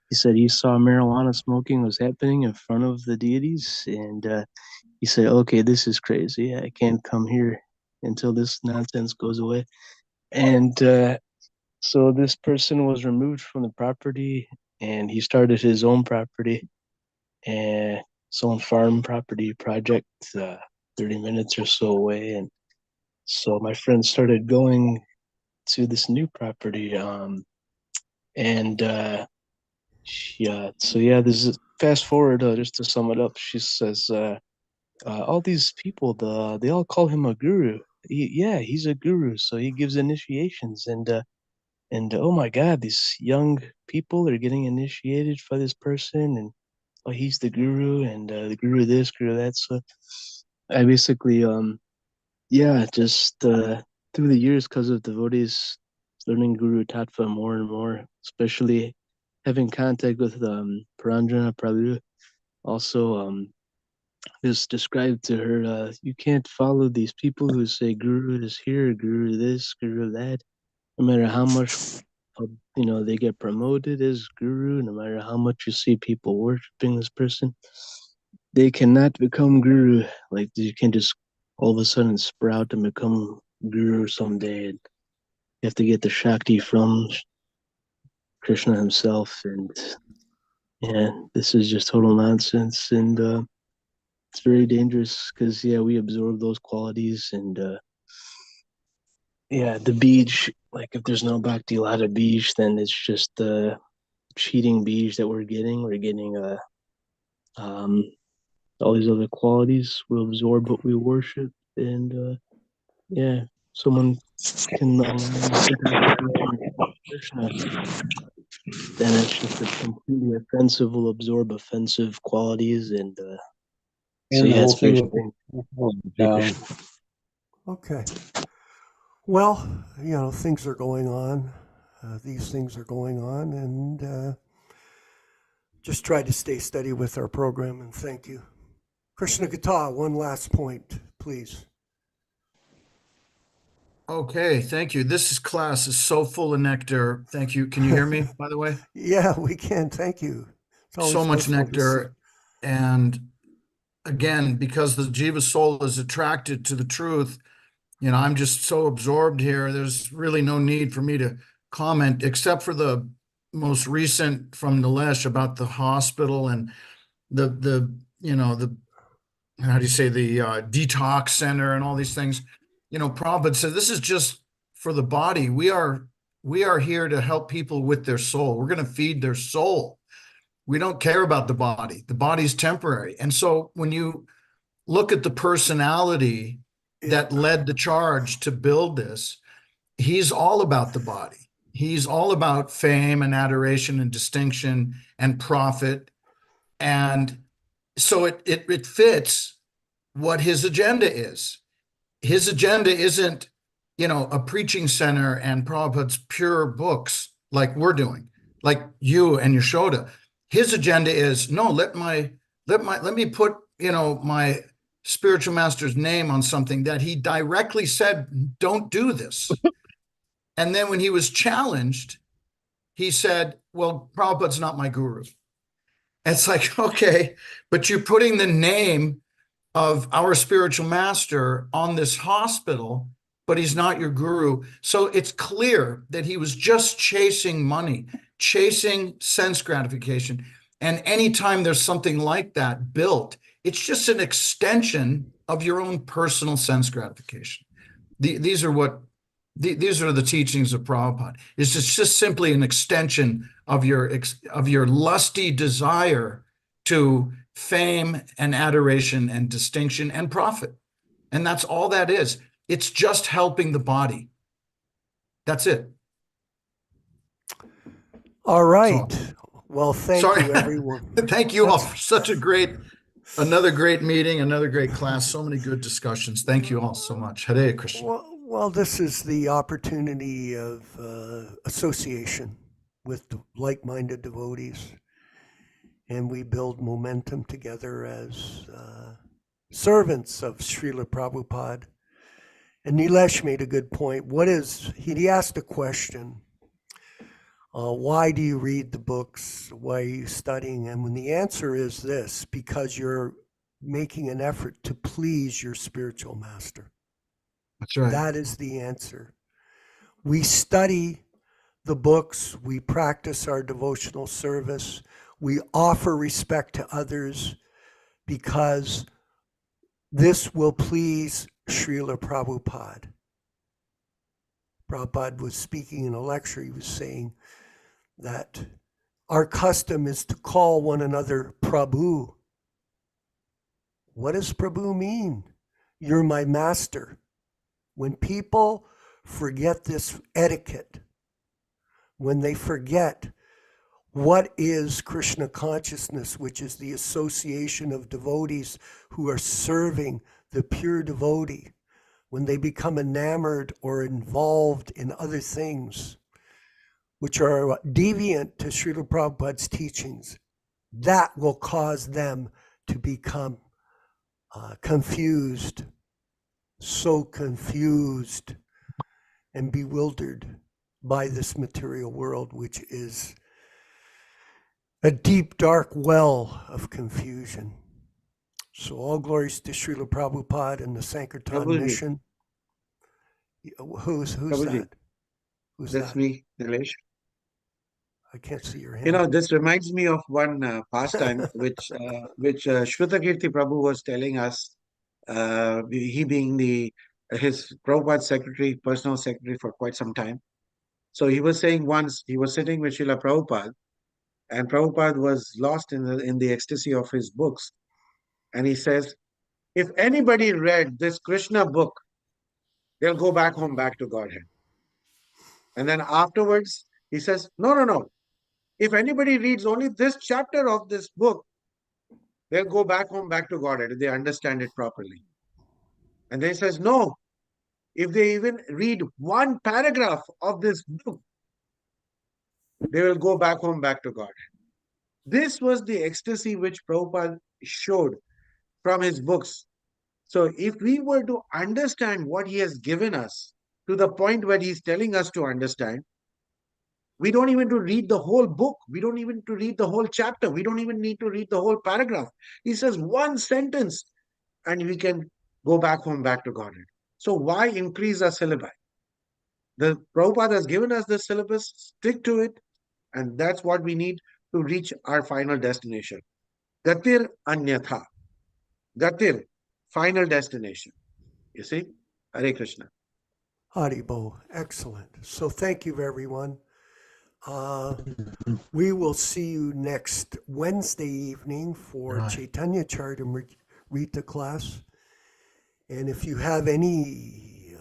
[SPEAKER 7] He said he saw marijuana smoking was happening in front of the deities, and he said, "Okay, this is crazy. I can't come here until this nonsense goes away." And so this person was removed from the property, and he started his own property, and his own farm property project, 30 minutes or so away. And so my friend started going to this new property, and so yeah, this is fast forward, just to sum it up. She says, all these people, they all call him a guru. Yeah, he's a guru, so he gives initiations, and oh my God, these young people are getting initiated by this person, and oh, he's the guru, and the guru this, guru that. So I basically, yeah, just through the years, because of devotees learning Guru Tattva more and more, especially having contact with Paranjana Prabhu, also is described to her, you can't follow these people who say Guru is here, Guru this, Guru that, no matter how much they get promoted as Guru, no matter how much you see people worshiping this person, they cannot become Guru. Like, you can't just all of a sudden sprout and become Guru someday. And you have to get the Shakti from Krishna himself, and yeah, this is just total nonsense, and it's very dangerous because we absorb those qualities, and the beej, like if there's no bhakti lata beej, then it's just the cheating beej that we're getting. We're getting all these other qualities. We'll absorb what we worship, and someone can Krishna, then it's just a completely offensive, will absorb offensive qualities, and so it's very strange.
[SPEAKER 2] Okay. Well, things are going on. These things are going on, and just try to stay steady with our program, and thank you. Krishna Gata, one last point, please.
[SPEAKER 8] Okay, thank you. This class is so full of nectar. Thank you. Can you hear me, by the way?
[SPEAKER 2] Yeah, we can. Thank you.
[SPEAKER 8] So much nectar. And again, because the Jiva soul is attracted to the truth, I'm just so absorbed here. There's really no need for me to comment, except for the most recent from Nilesh about the hospital and the how do you say, the detox center and all these things. Prabhupada said, this is just for the body. We are here to help people with their soul. We're going to feed their soul. We don't care about the body. The body's temporary. And so when you look at the personality that led the charge to build this, he's all about the body. He's all about fame and adoration and distinction and profit. And so it fits what his agenda is. his agenda isn't, a preaching center and Prabhupada's pure books like we're doing, like you and Yashoda. His agenda is, no, let me put, my spiritual master's name on something that he directly said, don't do this. And then when he was challenged, he said, well, Prabhupada's not my guru. It's like, okay, but you're putting the name of our spiritual master on this hospital, but he's not your guru. So it's clear that he was just chasing money, chasing sense gratification. And anytime there's something like that built, it's just an extension of your own personal sense gratification. These are the teachings of Prabhupada. It's just simply an extension of your lusty desire to fame and adoration and distinction and profit. And that's all that is. It's just helping the body. That's it.
[SPEAKER 2] All right. Well, thank you, everyone.
[SPEAKER 8] Thank you all for such another great meeting, another great class, so many good discussions. Thank you all so much. Hare Krishna.
[SPEAKER 2] Well, this is the opportunity of association with like-minded devotees, and we build momentum together as servants of Śrīla Prabhupāda. And Nilesh made a good point. He asked a question, why do you read the books? Why are you studying? And when the answer is this, because you're making an effort to please your spiritual master.
[SPEAKER 8] That's right.
[SPEAKER 2] That is the answer. We study the books, we practice our devotional service, we offer respect to others because this will please Śrīla Prabhupāda. Prabhupada was speaking in a lecture. He was saying that our custom is to call one another Prabhu. What does Prabhu mean? You're my master. When people forget this etiquette, when they forget what is Krishna consciousness, which is the association of devotees who are serving the pure devotee, when they become enamored or involved in other things which are deviant to Śrīla Prabhupāda's teachings, that will cause them to become confused, so confused and bewildered by this material world, which is a deep, dark well of confusion. So all glories to Śrīla Prabhupada and the Sankirtan
[SPEAKER 5] Prabhuji.
[SPEAKER 2] mission. Who's
[SPEAKER 5] Prabhuji.
[SPEAKER 2] that? Who's
[SPEAKER 5] That's
[SPEAKER 2] that?
[SPEAKER 5] me, Nilesh.
[SPEAKER 2] I can't see your hand.
[SPEAKER 5] This reminds me of one pastime which Shrutakirti Prabhu was telling us. He being his Prabhupada secretary, personal secretary for quite some time. So he was saying once he was sitting with Śrīla Prabhupada, and Prabhupada was lost in the ecstasy of his books, and he says, if anybody read this Krishna book, they'll go back home, back to Godhead. And then afterwards, he says, no. If anybody reads only this chapter of this book, they'll go back home, back to Godhead, if they understand it properly. And then he says, no, if they even read one paragraph of this book, they will go back home, back to Godhead. This was the ecstasy which Prabhupada showed from his books. So if we were to understand what he has given us to the point where he's telling us to understand, we don't even to read the whole book. We don't even to read the whole chapter. We don't even need to read the whole paragraph. He says one sentence and we can go back home, back to Godhead. So why increase our syllabi? The Prabhupada has given us the syllabus, stick to it, and that's what we need to reach our final destination. Gatir Anyatha. Gatir, final destination. You see? Hare Krishna.
[SPEAKER 2] Haribo, excellent. So thank you, everyone. We will see you next Wednesday evening for Chaitanya Charitamrita class. And if you have any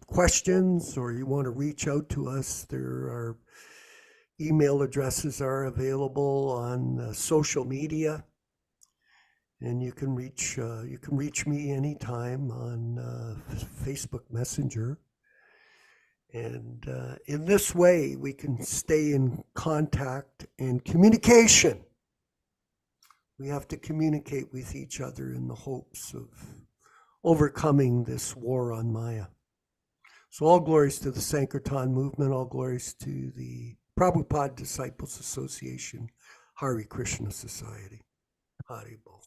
[SPEAKER 2] questions or you want to reach out to us, our email addresses are available on social media. And you can reach me anytime on Facebook Messenger. And in this way, we can stay in contact and communication. We have to communicate with each other in the hopes of overcoming this war on Maya. So all glories to the Sankirtan movement, all glories to the Prabhupada Disciples Association, Hare Krishna Society. Hare Bol.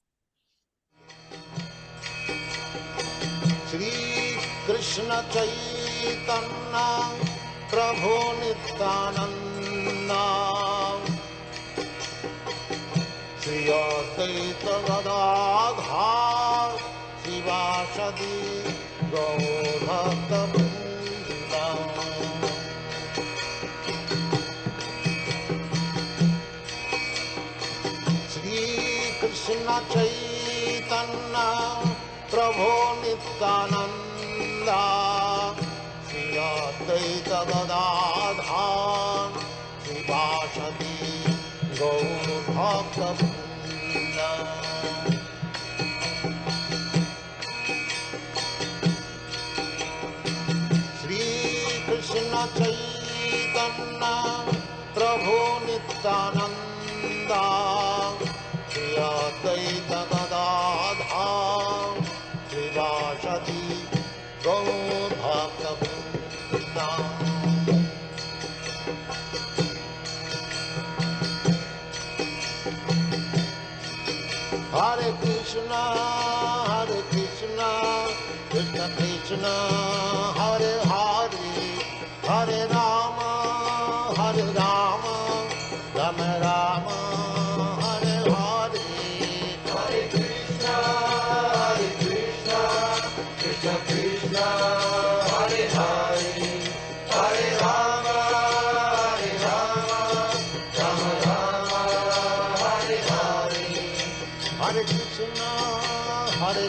[SPEAKER 1] Shri Krishna Chaitanya Prabhu Nityananda Shri Advaita Gadadhar Sivasadi Gaur Bhakta Vrinda Shri Krishna Chaitanya Prabhu Nityananda Shri Advaita Gadadhar Sivasadi Gaur Bhakta Vrinda Shri Krishna Chaitanya Prabhu Nityananda Shri Advaita Gadadhar Sivasadi Gaur Bhakta Vrinda Hare Krishna, Krishna Krishna, Hare Hare, Hare Rama, Rama Rama, Hare Hare. Hare Krishna, Krishna Krishna, Hare Hare, Hare Rama, Rama Rama, Hare Hare. Hare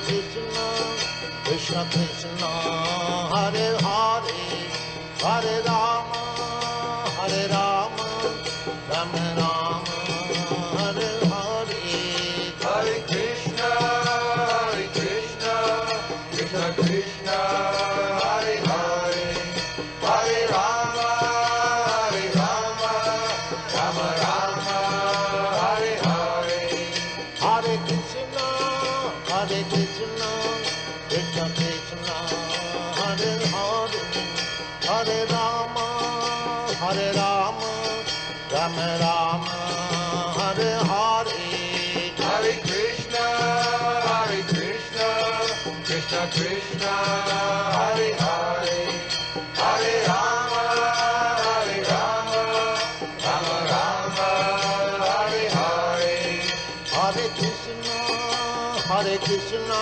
[SPEAKER 1] Krishna, Krishna Krishna, Hare Hare, Hare Rama, Rama Rama, Hare Hare. Hare Krishna, Krishna Krishna, Hare Hare, Hare Rama, Rama Rama, Hare Hare. Hare Krishna, Krishna Krishna, Hare Hare, Hare Rama, Rama Rama, Hare Hare. Hare Krishna, Krishna Krishna, Hare Hare, Hare Rama, Rama Rama, Hare Hare. Hare Krishna,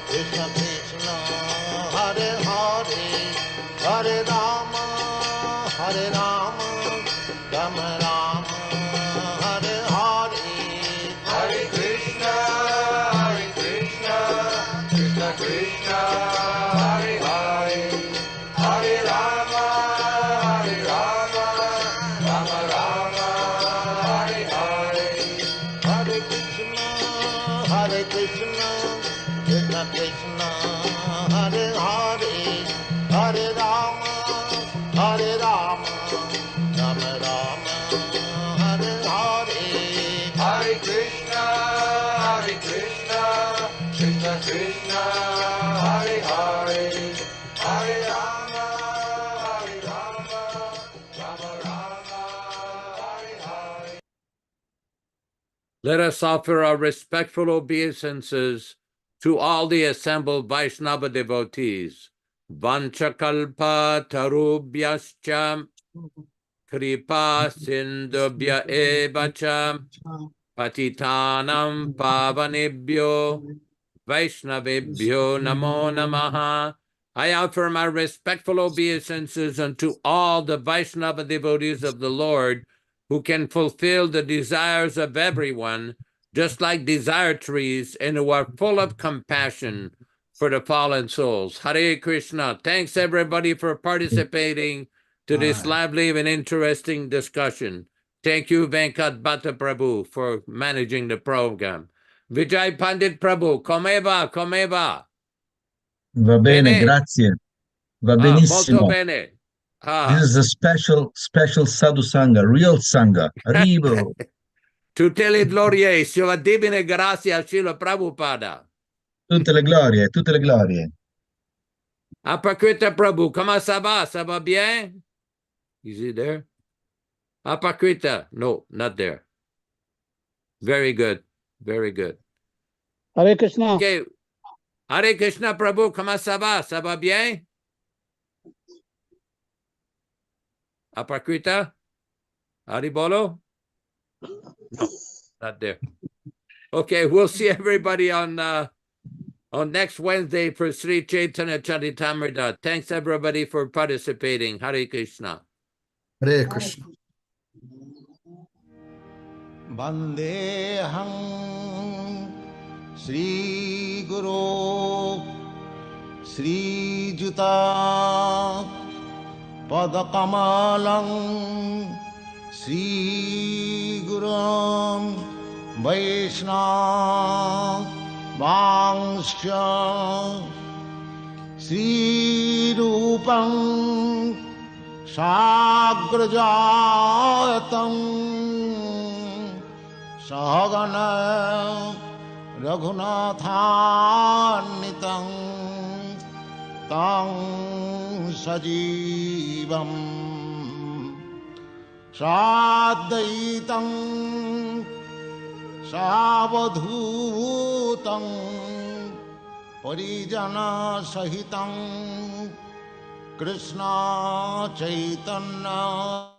[SPEAKER 1] Krishna Krishna, Hare Hare, Hare Rama, Rama Rama, Hare Hare. Hare Krishna, Krishna Krishna, Hare Hare, Hare Rama, Rama Rama, Hare Hare. Hare Krishna, Krishna Krishna, Hare Hare, Hare Rama, Rama Rama, Hare Hare. Hare Krishna, Krishna Krishna, Hare Hare, Hare Rama, Rama Rama, Hare Hare.
[SPEAKER 3] Let us offer our respectful obeisances to all the assembled Vaishnava devotees. Vanchakalpa tarubhyascha kripa sindhubhya evacha patitanam pavanebhyo Vaishnavebhyo namo namaha. I offer my respectful obeisances unto all the Vaishnava devotees of the Lord who can fulfill the desires of everyone, just like desire trees, and who are full of compassion for the fallen souls. Hare Krishna. Thanks everybody for participating to this lively and interesting discussion. Thank you, Venkat Bhatta Prabhu, for managing the program. Vijay Pandit Prabhu, come va, come va?
[SPEAKER 9] Va bene,
[SPEAKER 3] Bene?
[SPEAKER 9] grazie. Va
[SPEAKER 3] Molto
[SPEAKER 9] benissimo.
[SPEAKER 3] bene.
[SPEAKER 9] This is a special sadhu sangha, real sangha. Arrivo.
[SPEAKER 3] Tutte le glorie, sulla divina grazia, Śrīla Prabhupāda.
[SPEAKER 9] Tutte le glorie, tutte le glorie.
[SPEAKER 3] Apakrita Prabhu, comment ça va? Ça va bien? Is he there? Apakrita, no, not there. Very good, very good.
[SPEAKER 10] Hare Krishna.
[SPEAKER 3] Okay. Hare Krishna Prabhu, comment ça va? Ça va bien? Apakrita? Haribolo? No, not there. Okay, we'll see everybody on next Wednesday for Sri Chaitanya Charitamrita. Thanks everybody for participating. Hare Krishna.
[SPEAKER 8] Hare Krishna.
[SPEAKER 1] Vandeham Shri Guru Shri Juta Padakamalam Shri Gurum Vaishnava Vangsha Shri Rupam Sagrajatam Sahagana Raghunathannitam Tang Sajivam Sadaitam Savadhutam Parijana Sahitam Krishna Chaitanya